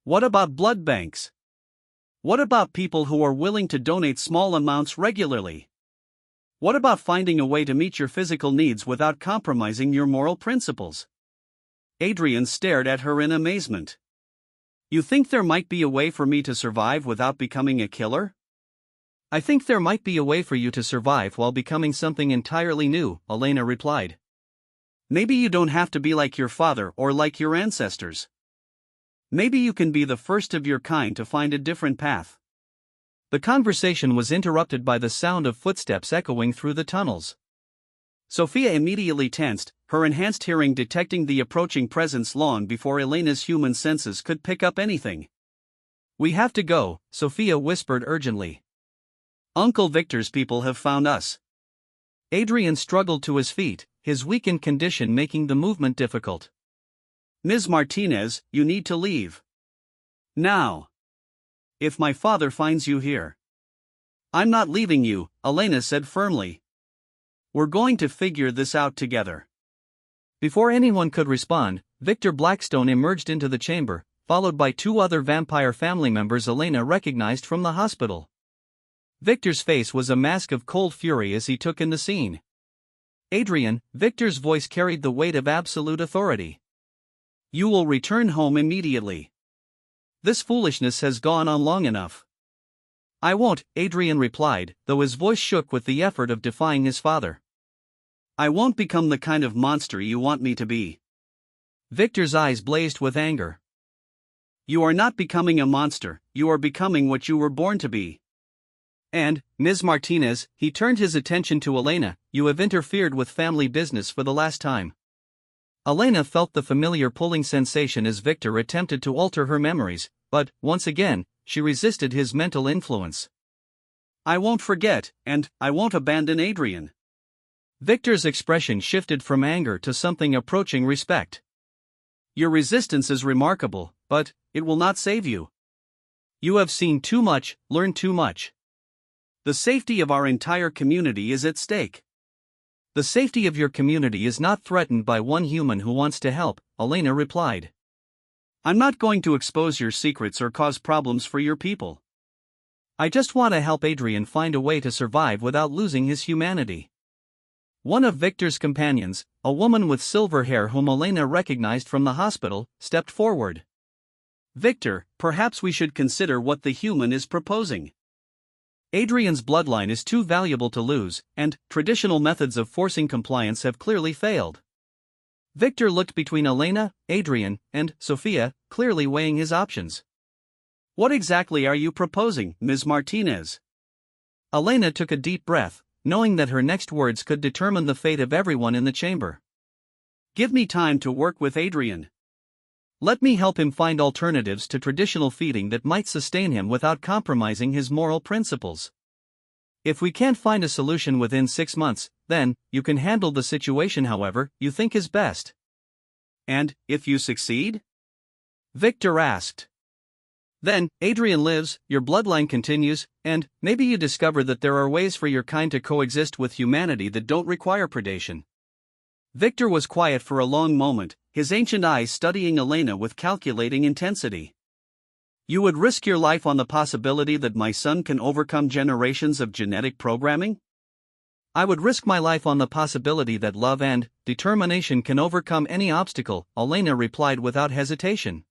What about blood banks? What about people who are willing to donate small amounts regularly? What about finding a way to meet your physical needs without compromising your moral principles? Adrian stared at her in amazement. You think there might be a way for me to survive without becoming a killer? I think there might be a way for you to survive while becoming something entirely new, Elena replied. Maybe you don't have to be like your father or like your ancestors. Maybe you can be the first of your kind to find a different path. The conversation was interrupted by the sound of footsteps echoing through the tunnels. Sophia immediately tensed, her enhanced hearing detecting the approaching presence long before Elena's human senses could pick up anything. We have to go, Sophia whispered urgently. Uncle Victor's people have found us. Adrian struggled to his feet, his weakened condition making the movement difficult. Ms. Martinez, you need to leave. Now. If my father finds you here. I'm not leaving you, Elena said firmly. We're going to figure this out together. Before anyone could respond, Victor Blackstone emerged into the chamber, followed by two other vampire family members Elena recognized from the hospital. Victor's face was a mask of cold fury as he took in the scene. Adrian, Victor's voice carried the weight of absolute authority. You will return home immediately. This foolishness has gone on long enough. I won't, Adrian replied, though his voice shook with the effort of defying his father. I won't become the kind of monster you want me to be. Victor's eyes blazed with anger. You are not becoming a monster, you are becoming what you were born to be. And, Ms. Martinez, he turned his attention to Elena, you have interfered with family business for the last time. Elena felt the familiar pulling sensation as Victor attempted to alter her memories, but, once again, she resisted his mental influence. I won't forget, and I won't abandon Adrian. Victor's expression shifted from anger to something approaching respect. Your resistance is remarkable, but it will not save you. You have seen too much, learned too much. The safety of our entire community is at stake. The safety of your community is not threatened by one human who wants to help, Elena replied. I'm not going to expose your secrets or cause problems for your people. I just want to help Adrian find a way to survive without losing his humanity. One of Victor's companions, a woman with silver hair whom Elena recognized from the hospital, stepped forward. Victor, perhaps we should consider what the human is proposing. Adrian's bloodline is too valuable to lose, and traditional methods of forcing compliance have clearly failed. Victor looked between Elena, Adrian, and Sophia, clearly weighing his options. What exactly are you proposing, Ms. Martinez? Elena took a deep breath, knowing that her next words could determine the fate of everyone in the chamber. Give me time to work with Adrian. Let me help him find alternatives to traditional feeding that might sustain him without compromising his moral principles. If we can't find a solution within 6 months, then, you can handle the situation however you think is best. And, if you succeed? Victor asked. Then, Adrian lives, your bloodline continues, and, maybe you discover that there are ways for your kind to coexist with humanity that don't require predation. Victor was quiet for a long moment, his ancient eyes studying Elena with calculating intensity. You would risk your life on the possibility that my son can overcome generations of genetic programming? I would risk my life on the possibility that love and determination can overcome any obstacle, Elena replied without hesitation.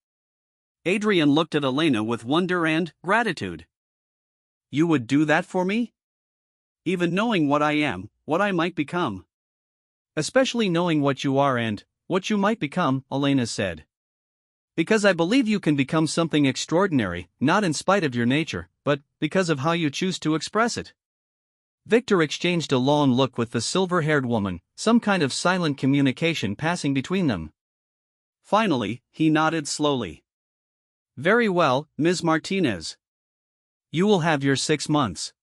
Adrian looked at Elena with wonder and gratitude. You would do that for me? Even knowing what I am, what I might become. Especially knowing what you are and what you might become, Elena said. Because I believe you can become something extraordinary, not in spite of your nature, but because of how you choose to express it. Victor exchanged a long look with the silver-haired woman, some kind of silent communication passing between them. Finally, he nodded slowly. Very well, Ms. Martinez. You will have your 6 months.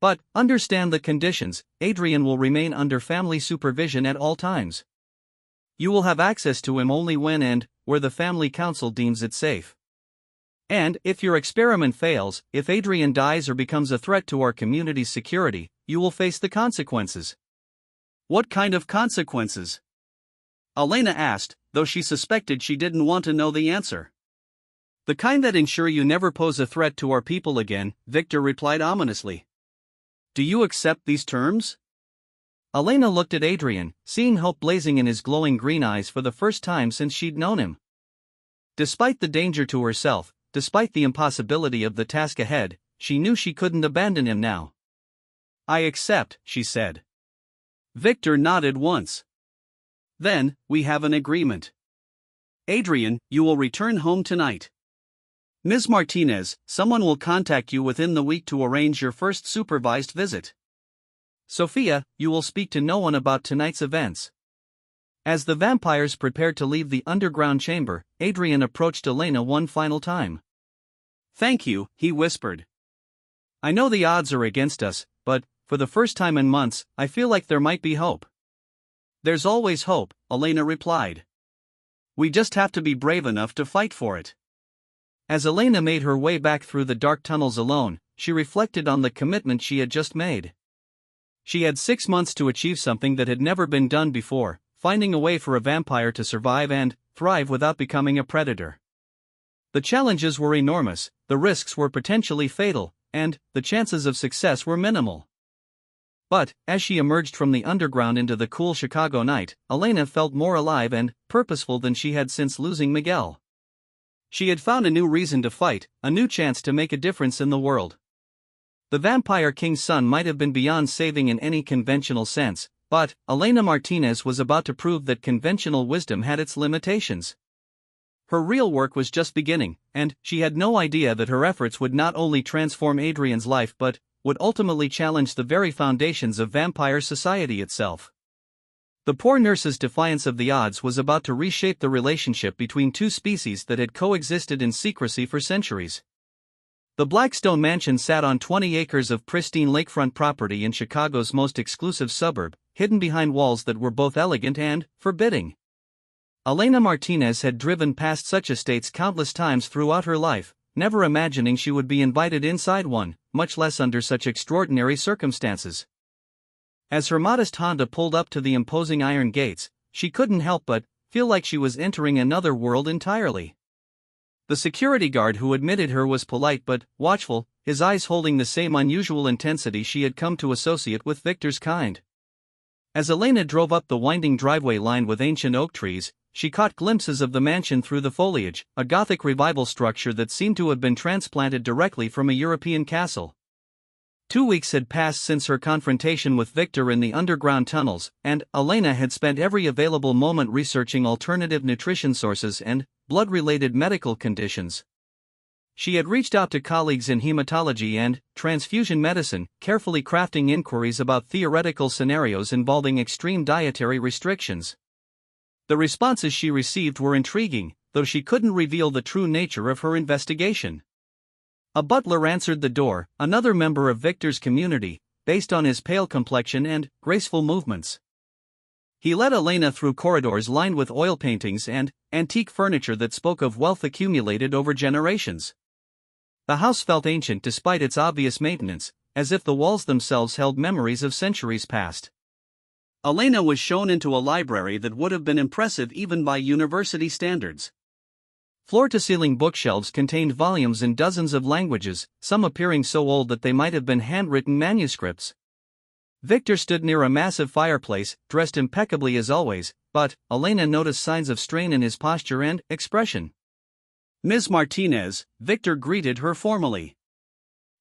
But, understand the conditions, Adrian will remain under family supervision at all times. You will have access to him only when and where the family council deems it safe. And, if your experiment fails, if Adrian dies or becomes a threat to our community's security, you will face the consequences. What kind of consequences? Elena asked, though she suspected she didn't want to know the answer. The kind that ensure you never pose a threat to our people again, Victor replied ominously. Do you accept these terms? Elena looked at Adrian, seeing hope blazing in his glowing green eyes for the first time since she'd known him. Despite the danger to herself, despite the impossibility of the task ahead, she knew she couldn't abandon him now. I accept, she said. Victor nodded once. Then, we have an agreement. Adrian, you will return home tonight. Ms. Martinez, someone will contact you within the week to arrange your first supervised visit. Sophia, you will speak to no one about tonight's events. As the vampires prepared to leave the underground chamber, Adrian approached Elena one final time. Thank you, he whispered. I know the odds are against us, but, for the first time in months, I feel like there might be hope. There's always hope, Elena replied. We just have to be brave enough to fight for it. As Elena made her way back through the dark tunnels alone, she reflected on the commitment she had just made. She had 6 months to achieve something that had never been done before, finding a way for a vampire to survive and thrive without becoming a predator. The challenges were enormous, the risks were potentially fatal, and the chances of success were minimal. But, as she emerged from the underground into the cool Chicago night, Elena felt more alive and purposeful than she had since losing Miguel. She had found a new reason to fight, a new chance to make a difference in the world. The Vampire King's son might have been beyond saving in any conventional sense, but Elena Martinez was about to prove that conventional wisdom had its limitations. Her real work was just beginning, and she had no idea that her efforts would not only transform Adrian's life but would ultimately challenge the very foundations of vampire society itself. The poor nurse's defiance of the odds was about to reshape the relationship between two species that had coexisted in secrecy for centuries. The Blackstone mansion sat on 20 acres of pristine lakefront property in Chicago's most exclusive suburb, hidden behind walls that were both elegant and forbidding. Elena Martinez had driven past such estates countless times throughout her life, never imagining she would be invited inside one, much less under such extraordinary circumstances. As her modest Honda pulled up to the imposing iron gates, she couldn't help but feel like she was entering another world entirely. The security guard who admitted her was polite but watchful, his eyes holding the same unusual intensity she had come to associate with Victor's kind. As Elena drove up the winding driveway lined with ancient oak trees, she caught glimpses of the mansion through the foliage, a Gothic revival structure that seemed to have been transplanted directly from a European castle. 2 weeks had passed since her confrontation with Victor in the underground tunnels, and Elena had spent every available moment researching alternative nutrition sources and blood-related medical conditions. She had reached out to colleagues in hematology and transfusion medicine, carefully crafting inquiries about theoretical scenarios involving extreme dietary restrictions. The responses she received were intriguing, though she couldn't reveal the true nature of her investigation. A butler answered the door, another member of Victor's community, based on his pale complexion and graceful movements. He led Elena through corridors lined with oil paintings and antique furniture that spoke of wealth accumulated over generations. The house felt ancient despite its obvious maintenance, as if the walls themselves held memories of centuries past. Elena was shown into a library that would have been impressive even by university standards. Floor-to-ceiling bookshelves contained volumes in dozens of languages, some appearing so old that they might have been handwritten manuscripts. Victor stood near a massive fireplace, dressed impeccably as always, but Elena noticed signs of strain in his posture and expression. Ms. Martinez, Victor greeted her formally.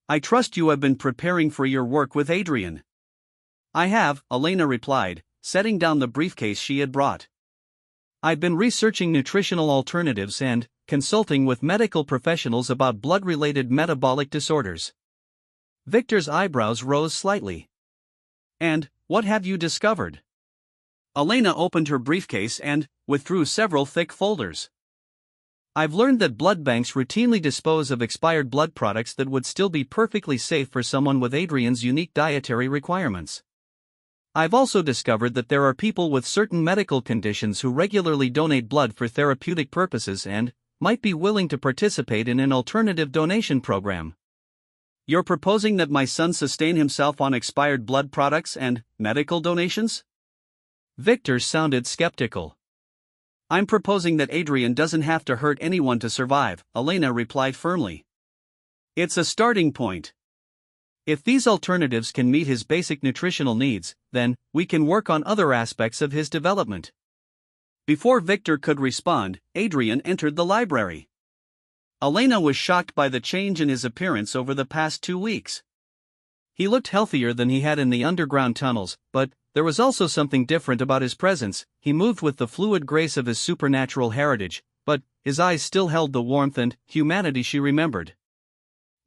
I trust you have been preparing for your work with Adrian. I have, Elena replied, setting down the briefcase she had brought. I've been researching nutritional alternatives and consulting with medical professionals about blood-related metabolic disorders. Victor's eyebrows rose slightly. And what have you discovered? Elena opened her briefcase and withdrew several thick folders. I've learned that blood banks routinely dispose of expired blood products that would still be perfectly safe for someone with Adrian's unique dietary requirements. I've also discovered that there are people with certain medical conditions who regularly donate blood for therapeutic purposes and might be willing to participate in an alternative donation program. You're proposing that my son sustain himself on expired blood products and medical donations? Victor sounded skeptical. I'm proposing that Adrian doesn't have to hurt anyone to survive, Elena replied firmly. It's a starting point. If these alternatives can meet his basic nutritional needs, then we can work on other aspects of his development. Before Victor could respond, Adrian entered the library. Elena was shocked by the change in his appearance over the past 2 weeks. He looked healthier than he had in the underground tunnels, but there was also something different about his presence. He moved with the fluid grace of his supernatural heritage, but his eyes still held the warmth and humanity she remembered.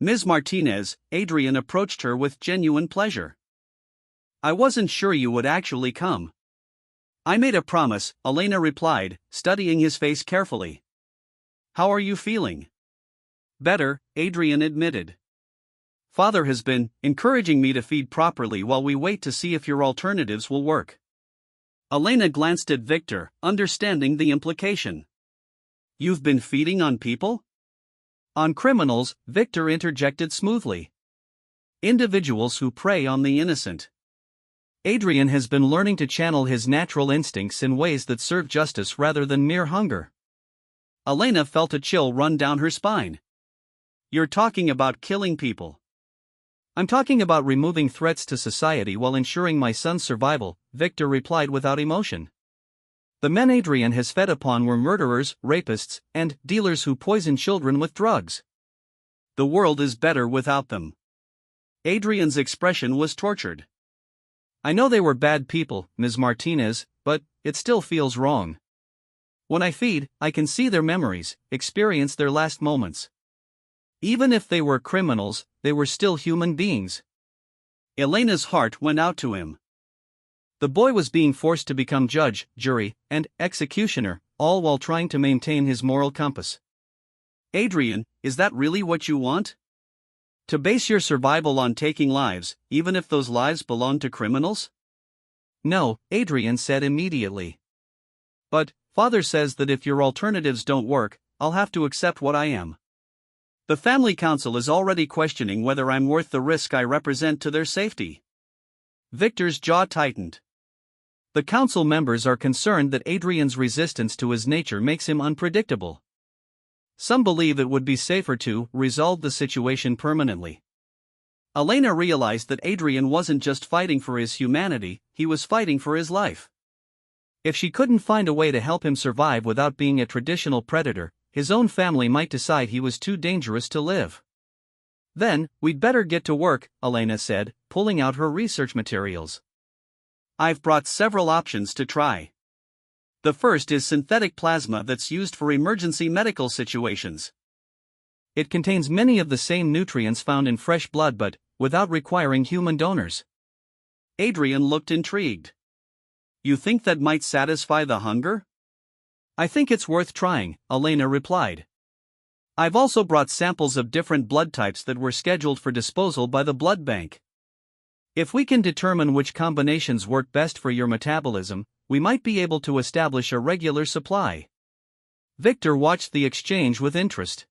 Ms. Martinez, Adrian approached her with genuine pleasure. I wasn't sure you would actually come. I made a promise, Elena replied, studying his face carefully. How are you feeling? Better, Adrian admitted. Father has been encouraging me to feed properly while we wait to see if your alternatives will work. Elena glanced at Victor, understanding the implication. You've been feeding on people? On criminals, Victor interjected smoothly. Individuals who prey on the innocent. Adrian has been learning to channel his natural instincts in ways that serve justice rather than mere hunger. Elena felt a chill run down her spine. You're talking about killing people. I'm talking about removing threats to society while ensuring my son's survival, Victor replied without emotion. The men Adrian has fed upon were murderers, rapists, and dealers who poison children with drugs. The world is better without them. Adrian's expression was tortured. I know they were bad people, Ms. Martinez, but it still feels wrong. When I feed, I can see their memories, experience their last moments. Even if they were criminals, they were still human beings. Elena's heart went out to him. The boy was being forced to become judge, jury, and executioner, all while trying to maintain his moral compass. Adrian, is that really what you want? To base your survival on taking lives, even if those lives belong to criminals? No, Adrian said immediately. But, Father says that if your alternatives don't work, I'll have to accept what I am. The family council is already questioning whether I'm worth the risk I represent to their safety. Victor's jaw tightened. The council members are concerned that Adrian's resistance to his nature makes him unpredictable. Some believe it would be safer to resolve the situation permanently. Elena realized that Adrian wasn't just fighting for his humanity, he was fighting for his life. If she couldn't find a way to help him survive without being a traditional predator, his own family might decide he was too dangerous to live. Then, we'd better get to work, Elena said, pulling out her research materials. I've brought several options to try. The first is synthetic plasma that's used for emergency medical situations. It contains many of the same nutrients found in fresh blood but without requiring human donors. Adrian looked intrigued. You think that might satisfy the hunger? I think it's worth trying, Elena replied. I've also brought samples of different blood types that were scheduled for disposal by the blood bank. If we can determine which combinations work best for your metabolism, we might be able to establish a regular supply. Victor watched the exchange with interest.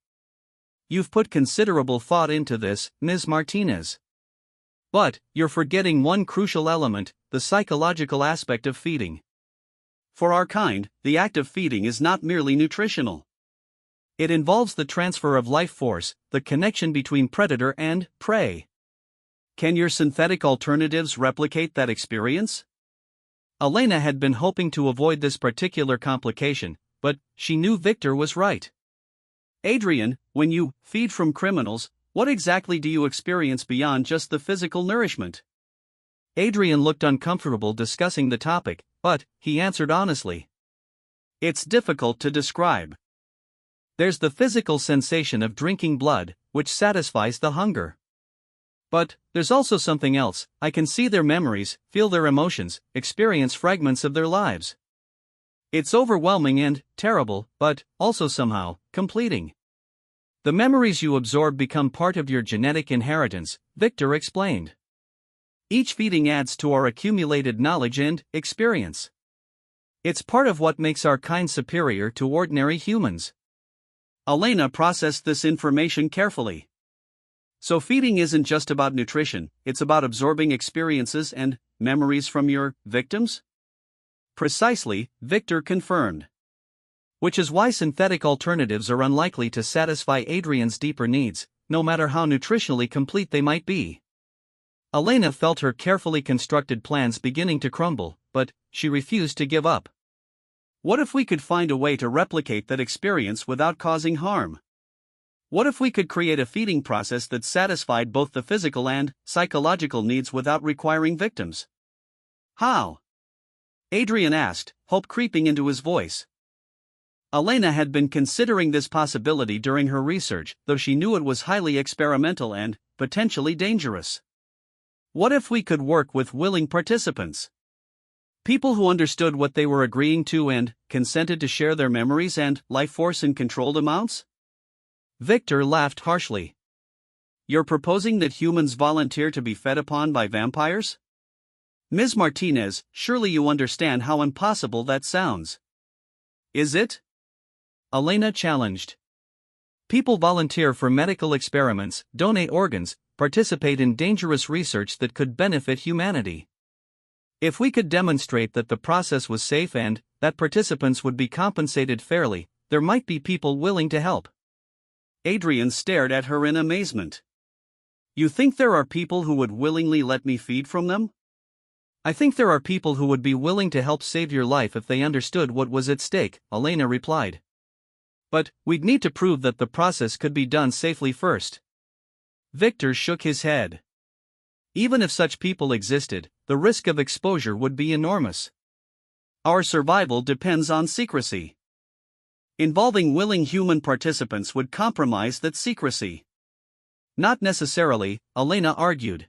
You've put considerable thought into this, Ms. Martinez. But, you're forgetting one crucial element, the psychological aspect of feeding. For our kind, the act of feeding is not merely nutritional. It involves the transfer of life force, the connection between predator and prey. Can your synthetic alternatives replicate that experience? Elena had been hoping to avoid this particular complication, but she knew Victor was right. Adrian, when you feed from criminals, what exactly do you experience beyond just the physical nourishment? Adrian looked uncomfortable discussing the topic, but he answered honestly. It's difficult to describe. There's the physical sensation of drinking blood, which satisfies the hunger. But there's also something else. I can see their memories, feel their emotions, experience fragments of their lives. It's overwhelming and terrible, but also somehow completing. The memories you absorb become part of your genetic inheritance, Victor explained. Each feeding adds to our accumulated knowledge and experience. It's part of what makes our kind superior to ordinary humans. Elena processed this information carefully. So feeding isn't just about nutrition, it's about absorbing experiences and memories from your victims? Precisely, Victor confirmed. Which is why synthetic alternatives are unlikely to satisfy Adrian's deeper needs, no matter how nutritionally complete they might be. Elena felt her carefully constructed plans beginning to crumble, but she refused to give up. What if we could find a way to replicate that experience without causing harm? What if we could create a feeding process that satisfied both the physical and psychological needs without requiring victims? How? Adrian asked, hope creeping into his voice. Elena had been considering this possibility during her research, though she knew it was highly experimental and potentially dangerous. What if we could work with willing participants? People who understood what they were agreeing to and consented to share their memories and life force in controlled amounts? Victor laughed harshly. You're proposing that humans volunteer to be fed upon by vampires? Ms. Martinez, surely you understand how impossible that sounds. Is it? Elena challenged. People volunteer for medical experiments, donate organs, participate in dangerous research that could benefit humanity. If we could demonstrate that the process was safe and that participants would be compensated fairly, there might be people willing to help. Adrian stared at her in amazement. You think there are people who would willingly let me feed from them? I think there are people who would be willing to help save your life if they understood what was at stake, Elena replied. But we'd need to prove that the process could be done safely first. Victor shook his head. Even if such people existed, the risk of exposure would be enormous. Our survival depends on secrecy. Involving willing human participants would compromise that secrecy. Not necessarily, Elena argued.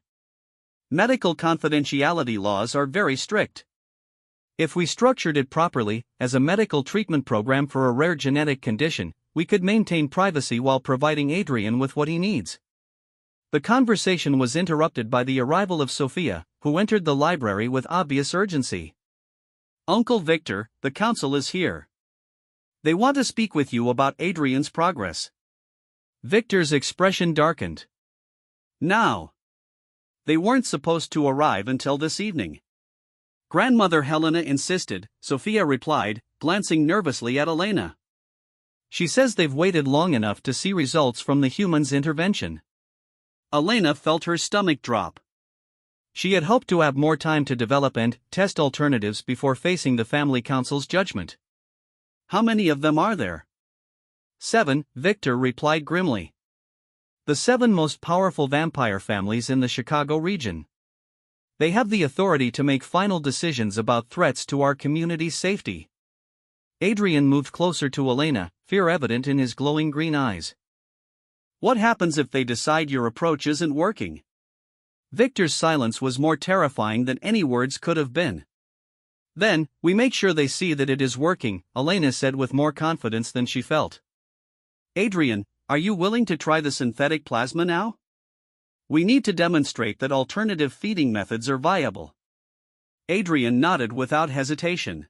Medical confidentiality laws are very strict. If we structured it properly, as a medical treatment program for a rare genetic condition, we could maintain privacy while providing Adrian with what he needs. The conversation was interrupted by the arrival of Sophia, who entered the library with obvious urgency. Uncle Victor, the council is here. They want to speak with you about Adrian's progress. Victor's expression darkened. Now. They weren't supposed to arrive until this evening. Grandmother Helena insisted, Sophia replied, glancing nervously at Elena. She says they've waited long enough to see results from the human's intervention. Elena felt her stomach drop. She had hoped to have more time to develop and test alternatives before facing the family council's judgment. How many of them are there? 7, Victor replied grimly. The 7 most powerful vampire families in the Chicago region. They have the authority to make final decisions about threats to our community's safety. Adrian moved closer to Elena, fear evident in his glowing green eyes. What happens if they decide your approach isn't working? Victor's silence was more terrifying than any words could have been. Then, we make sure they see that it is working, Elena said with more confidence than she felt. Adrian, are you willing to try the synthetic plasma now? We need to demonstrate that alternative feeding methods are viable. Adrian nodded without hesitation.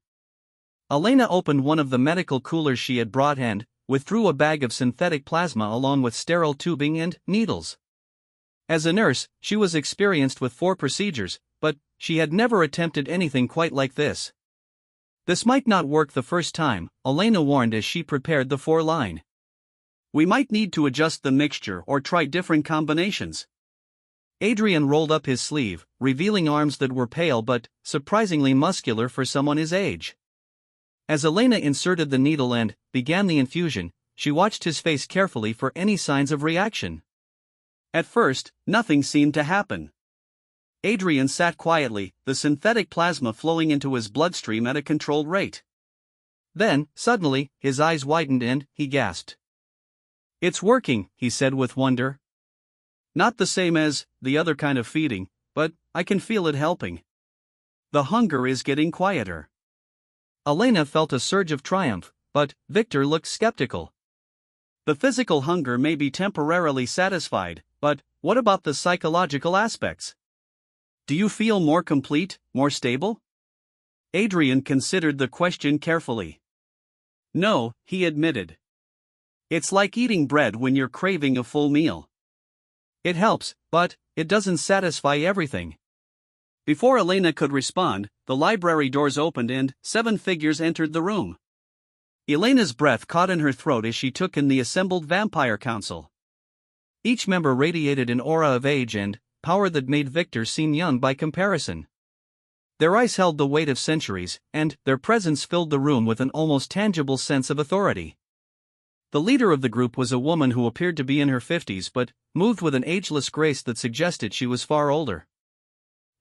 Elena opened one of the medical coolers she had brought and withdrew a bag of synthetic plasma along with sterile tubing and needles. As a nurse, she was experienced with 4 procedures, but she had never attempted anything quite like this. This might not work the first time, Elena warned as she prepared the 4-line. We might need to adjust the mixture or try different combinations. Adrian rolled up his sleeve, revealing arms that were pale but surprisingly muscular for someone his age. As Elena inserted the needle and began the infusion, she watched his face carefully for any signs of reaction. At first, nothing seemed to happen. Adrian sat quietly, the synthetic plasma flowing into his bloodstream at a controlled rate. Then, suddenly, his eyes widened and he gasped. It's working, he said with wonder. Not the same as the other kind of feeding, but I can feel it helping. The hunger is getting quieter. Elena felt a surge of triumph, but Victor looked skeptical. The physical hunger may be temporarily satisfied, but what about the psychological aspects? Do you feel more complete, more stable? Adrian considered the question carefully. No, he admitted. It's like eating bread when you're craving a full meal. It helps, but it doesn't satisfy everything. Before Elena could respond, the library doors opened and 7 figures entered the room. Elena's breath caught in her throat as she took in the assembled vampire council. Each member radiated an aura of age and power that made Victor seem young by comparison. Their eyes held the weight of centuries, and their presence filled the room with an almost tangible sense of authority. The leader of the group was a woman who appeared to be in her 50s but moved with an ageless grace that suggested she was far older.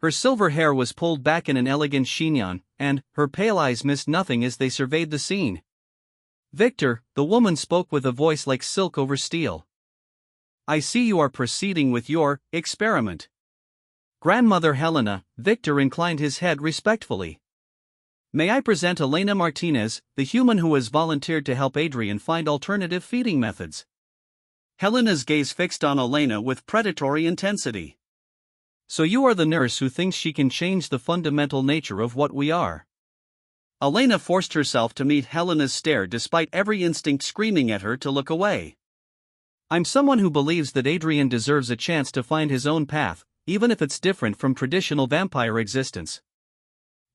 Her silver hair was pulled back in an elegant chignon, and her pale eyes missed nothing as they surveyed the scene. "Victor," the woman spoke with a voice like silk over steel. "I see you are proceeding with your experiment." Grandmother Helena, Victor inclined his head respectfully. "May I present Elena Martinez, the human who has volunteered to help Adrian find alternative feeding methods?" Helena's gaze fixed on Elena with predatory intensity. "So you are the nurse who thinks she can change the fundamental nature of what we are?" Elena forced herself to meet Helena's stare despite every instinct screaming at her to look away. "I'm someone who believes that Adrian deserves a chance to find his own path, even if it's different from traditional vampire existence."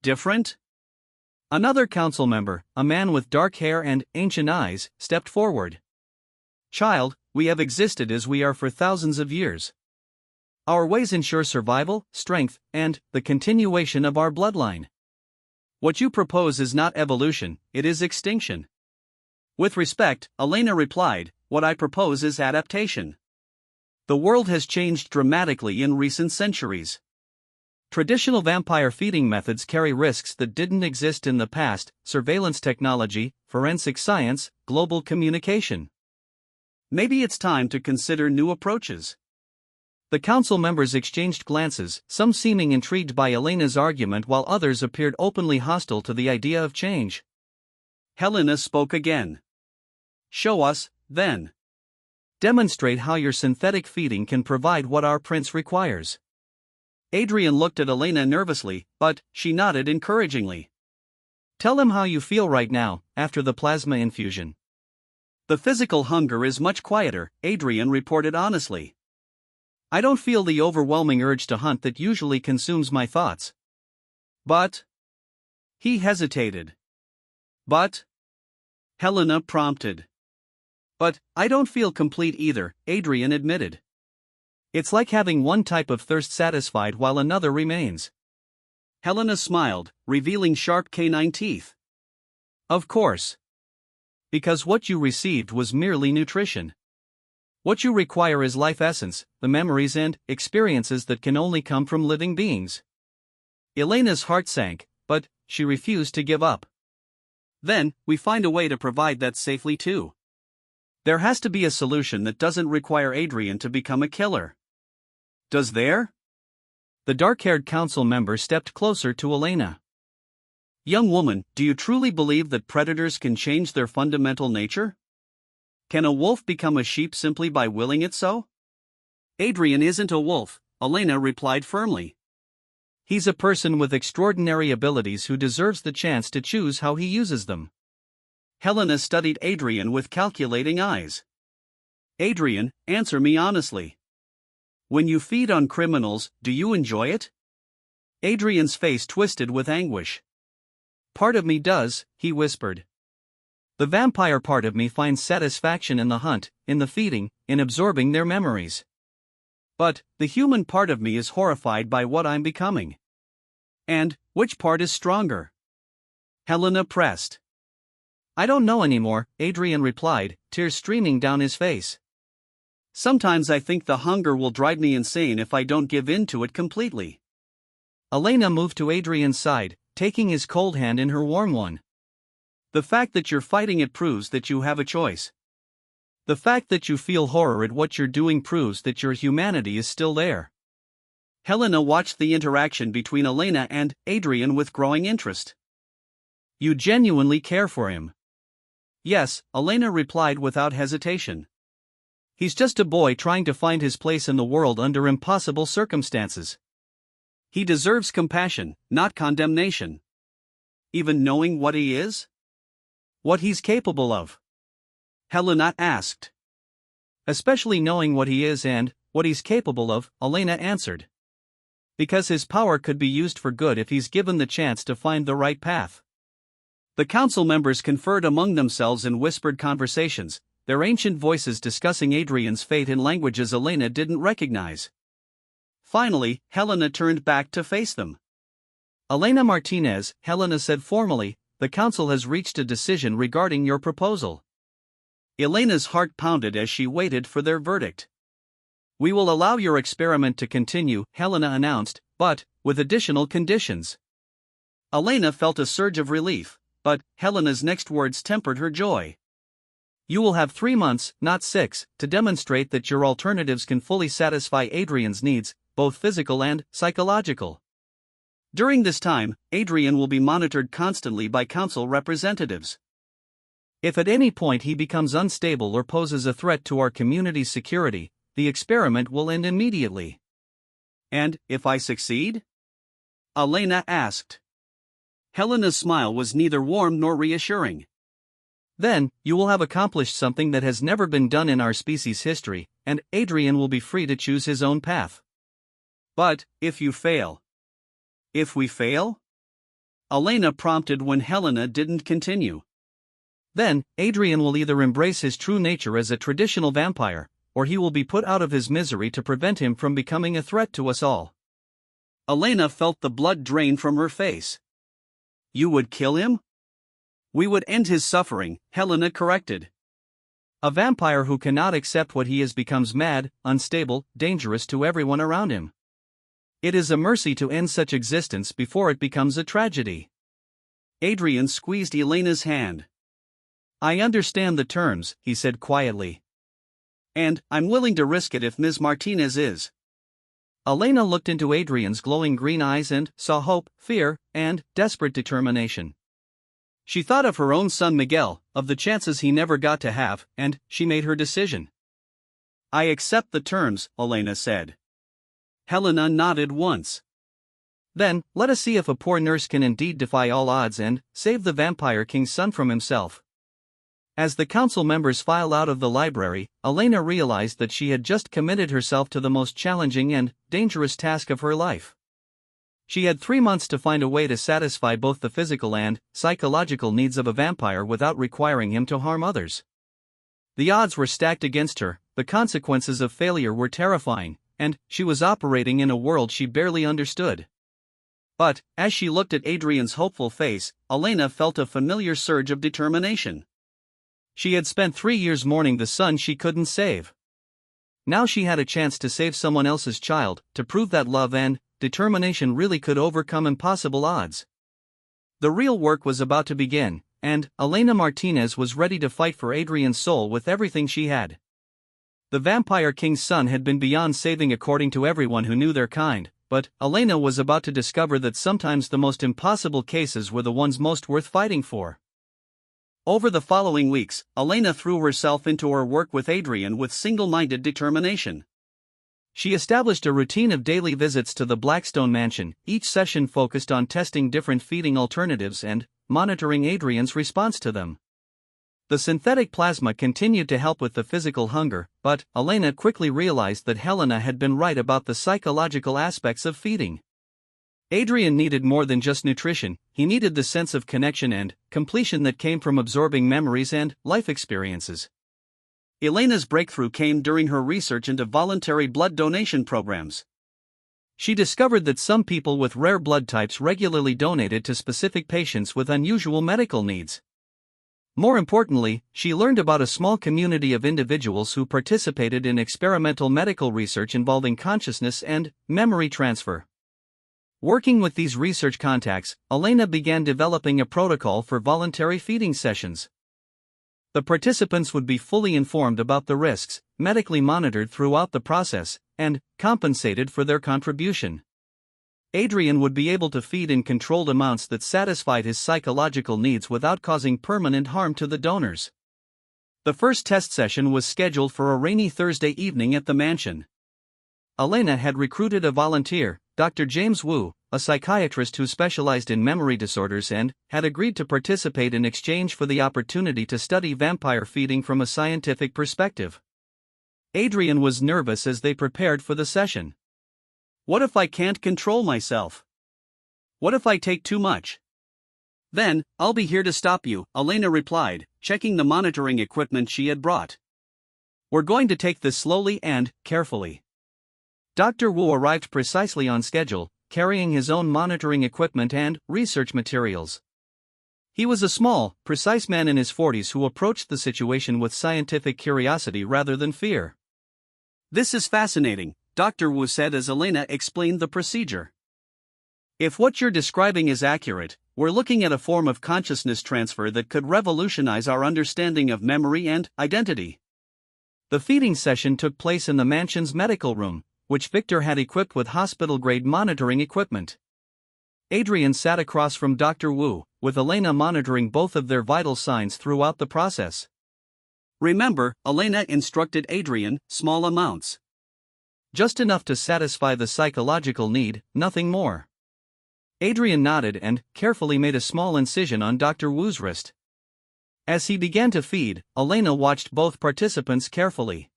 "Different?" Another council member, a man with dark hair and ancient eyes, stepped forward. "Child, we have existed as we are for thousands of years. Our ways ensure survival, strength, and the continuation of our bloodline. What you propose is not evolution, it is extinction." With respect, Elena replied, "What I propose is adaptation. The world has changed dramatically in recent centuries. Traditional vampire feeding methods carry risks that didn't exist in the past: surveillance technology, forensic science, global communication. Maybe it's time to consider new approaches." The council members exchanged glances, some seeming intrigued by Elena's argument while others appeared openly hostile to the idea of change. Helena spoke again. "Show us, then. Demonstrate how your synthetic feeding can provide what our prince requires." Adrian looked at Elena nervously, but she nodded encouragingly. "Tell him how you feel right now, after the plasma infusion." "The physical hunger is much quieter," Adrian reported honestly. "I don't feel the overwhelming urge to hunt that usually consumes my thoughts. But..." He hesitated. "But..." Helena prompted. "But I don't feel complete either," Adrian admitted. "It's like having one type of thirst satisfied while another remains." Helena smiled, revealing sharp canine teeth. "Of course. Because what you received was merely nutrition. What you require is life essence, the memories and experiences that can only come from living beings." Elena's heart sank, but she refused to give up. "Then, we find a way to provide that safely too. There has to be a solution that doesn't require Adrian to become a killer." "Does there?" The dark-haired council member stepped closer to Elena. "Young woman, do you truly believe that predators can change their fundamental nature? Can a wolf become a sheep simply by willing it so?" "Adrian isn't a wolf," Elena replied firmly. "He's a person with extraordinary abilities who deserves the chance to choose how he uses them." Helena studied Adrian with calculating eyes. "Adrian, answer me honestly. When you feed on criminals, do you enjoy it?" Adrian's face twisted with anguish. "Part of me does," he whispered. "The vampire part of me finds satisfaction in the hunt, in the feeding, in absorbing their memories. But the human part of me is horrified by what I'm becoming." "And which part is stronger?" Helena pressed. "I don't know anymore," Adrian replied, tears streaming down his face. "Sometimes I think the hunger will drive me insane if I don't give in to it completely." Elena moved to Adrian's side, taking his cold hand in her warm one. "The fact that you're fighting it proves that you have a choice. The fact that you feel horror at what you're doing proves that your humanity is still there." Helena watched the interaction between Elena and Adrian with growing interest. "You genuinely care for him?" "Yes," Elena replied without hesitation. "He's just a boy trying to find his place in the world under impossible circumstances. He deserves compassion, not condemnation." "Even knowing what he is? What he's capable of?" Helena asked. "Especially knowing what he is and what he's capable of," Elena answered. Because his power could be used for good if he's given the chance to find the right path. The council members conferred among themselves in whispered conversations, their ancient voices discussing Adrian's fate in languages Elena didn't recognize. Finally, Helena turned back to face them. "Elena Martinez," Helena said formally, "the council has reached a decision regarding your proposal." Elena's heart pounded as she waited for their verdict. "We will allow your experiment to continue," Helena announced, "but with additional conditions." Elena felt a surge of relief, but Helena's next words tempered her joy. "You will have 3 months, not 6, to demonstrate that your alternatives can fully satisfy Adrian's needs, both physical and psychological. During this time, Adrian will be monitored constantly by council representatives. If at any point he becomes unstable or poses a threat to our community's security, the experiment will end immediately." "And if I succeed?" Elena asked. Helena's smile was neither warm nor reassuring. "Then, you will have accomplished something that has never been done in our species' history, and Adrian will be free to choose his own path." "But, if you fail?" "If we fail?" Elena prompted when Helena didn't continue. "Then, Adrian will either embrace his true nature as a traditional vampire, or he will be put out of his misery to prevent him from becoming a threat to us all." Elena felt the blood drain from her face. "You would kill him?" "We would end his suffering," Helena corrected. "A vampire who cannot accept what he is becomes mad, unstable, dangerous to everyone around him. It is a mercy to end such existence before it becomes a tragedy." Adrian squeezed Elena's hand. "I understand the terms," he said quietly. "And I'm willing to risk it if Ms. Martinez is." Elena looked into Adrian's glowing green eyes and saw hope, fear, and desperate determination. She thought of her own son Miguel, of the chances he never got to have, and she made her decision. "I accept the terms," Elena said. Helena nodded once. "Then, let us see if a poor nurse can indeed defy all odds and save the vampire king's son from himself." As the council members filed out of the library, Elena realized that she had just committed herself to the most challenging and dangerous task of her life. She had 3 months to find a way to satisfy both the physical and psychological needs of a vampire without requiring him to harm others. The odds were stacked against her, the consequences of failure were terrifying, and she was operating in a world she barely understood. But, as she looked at Adrian's hopeful face, Elena felt a familiar surge of determination. She had spent 3 years mourning the son she couldn't save. Now she had a chance to save someone else's child, to prove that love and determination really could overcome impossible odds. The real work was about to begin, and Elena Martinez was ready to fight for Adrian's soul with everything she had. The Vampire King's son had been beyond saving according to everyone who knew their kind, but Elena was about to discover that sometimes the most impossible cases were the ones most worth fighting for. Over the following weeks, Elena threw herself into her work with Adrian with single-minded determination. She established a routine of daily visits to the Blackstone mansion, each session focused on testing different feeding alternatives and monitoring Adrian's response to them. The synthetic plasma continued to help with the physical hunger, but Elena quickly realized that Helena had been right about the psychological aspects of feeding. Adrian needed more than just nutrition, he needed the sense of connection and completion that came from absorbing memories and life experiences. Elena's breakthrough came during her research into voluntary blood donation programs. She discovered that some people with rare blood types regularly donated to specific patients with unusual medical needs. More importantly, she learned about a small community of individuals who participated in experimental medical research involving consciousness and memory transfer. Working with these research contacts, Elena began developing a protocol for voluntary feeding sessions. The participants would be fully informed about the risks, medically monitored throughout the process, and compensated for their contribution. Adrian would be able to feed in controlled amounts that satisfied his psychological needs without causing permanent harm to the donors. The first test session was scheduled for a rainy Thursday evening at the mansion. Elena had recruited a volunteer, Dr. James Wu, a psychiatrist who specialized in memory disorders and had agreed to participate in exchange for the opportunity to study vampire feeding from a scientific perspective. Adrian was nervous as they prepared for the session. What if I can't control myself? What if I take too much? Then, I'll be here to stop you, Elena replied, checking the monitoring equipment she had brought. We're going to take this slowly and carefully. Dr. Wu arrived precisely on schedule, carrying his own monitoring equipment and research materials. He was a small, precise man in his 40s who approached the situation with scientific curiosity rather than fear. This is fascinating, Dr. Wu said as Elena explained the procedure. If what you're describing is accurate, we're looking at a form of consciousness transfer that could revolutionize our understanding of memory and identity. The feeding session took place in the mansion's medical room, which Victor had equipped with hospital-grade monitoring equipment. Adrian sat across from Dr. Wu, with Elena monitoring both of their vital signs throughout the process. Remember, Elena instructed Adrian, small amounts. Just enough to satisfy the psychological need, nothing more. Adrian nodded and carefully made a small incision on Dr. Wu's wrist. As he began to feed, Elena watched both participants carefully.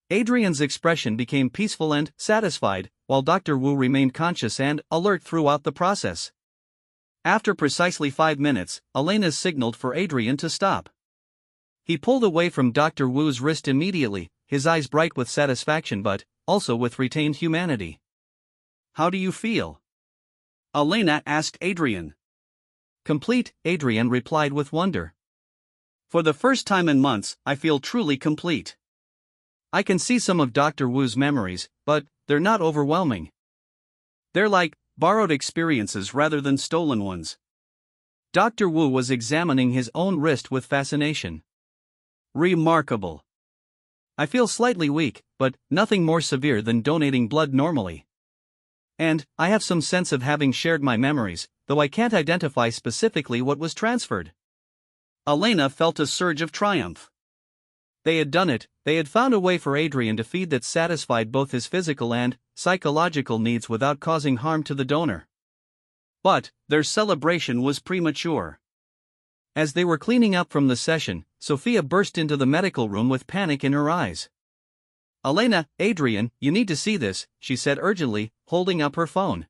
Adrian's expression became peaceful and satisfied, while Dr. Wu remained conscious and alert throughout the process. After precisely 5 minutes, Elena signaled for Adrian to stop. He pulled away from Dr. Wu's wrist immediately, his eyes bright with satisfaction but also with retained humanity. How do you feel? Elena asked Adrian. Complete, Adrian replied with wonder. For the first time in months, I feel truly complete. I can see some of Dr. Wu's memories, but they're not overwhelming. They're like borrowed experiences rather than stolen ones. Dr. Wu was examining his own wrist with fascination. Remarkable. I feel slightly weak, but nothing more severe than donating blood normally. And I have some sense of having shared my memories, though I can't identify specifically what was transferred. Elena felt a surge of triumph. They had done it, they had found a way for Adrian to feed that satisfied both his physical and psychological needs without causing harm to the donor. But their celebration was premature. As they were cleaning up from the session, Sophia burst into the medical room with panic in her eyes. Elena, Adrian, you need to see this, she said urgently, holding up her phone.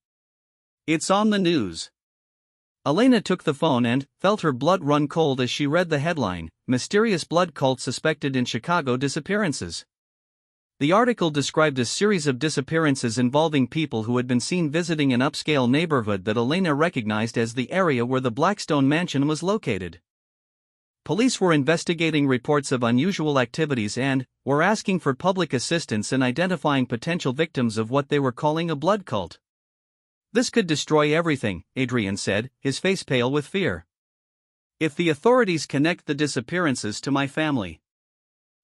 It's on the news. Elena took the phone and felt her blood run cold as she read the headline, Mysterious Blood Cult Suspected in Chicago Disappearances. The article described a series of disappearances involving people who had been seen visiting an upscale neighborhood that Elena recognized as the area where the Blackstone mansion was located. Police were investigating reports of unusual activities and were asking for public assistance in identifying potential victims of what they were calling a blood cult. This could destroy everything, Adrian said, his face pale with fear. If the authorities connect the disappearances to my family.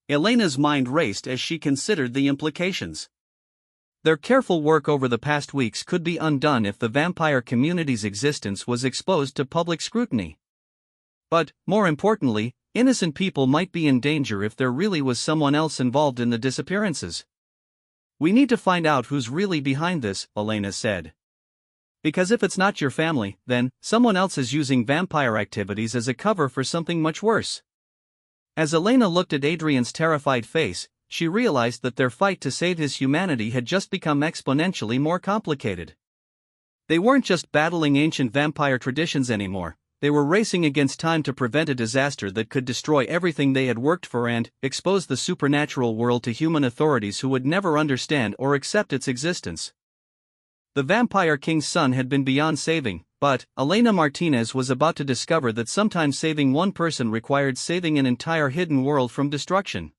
Elena's mind raced as she considered the implications. Their careful work over the past weeks could be undone if the vampire community's existence was exposed to public scrutiny. But, more importantly, innocent people might be in danger if there really was someone else involved in the disappearances. We need to find out who's really behind this, Elena said. Because if it's not your family, then someone else is using vampire activities as a cover for something much worse. As Elena looked at Adrian's terrified face, she realized that their fight to save his humanity had just become exponentially more complicated. They weren't just battling ancient vampire traditions anymore, they were racing against time to prevent a disaster that could destroy everything they had worked for and expose the supernatural world to human authorities who would never understand or accept its existence. The Vampire King's son had been beyond saving, but Elena Martinez was about to discover that sometimes saving one person required saving an entire hidden world from destruction.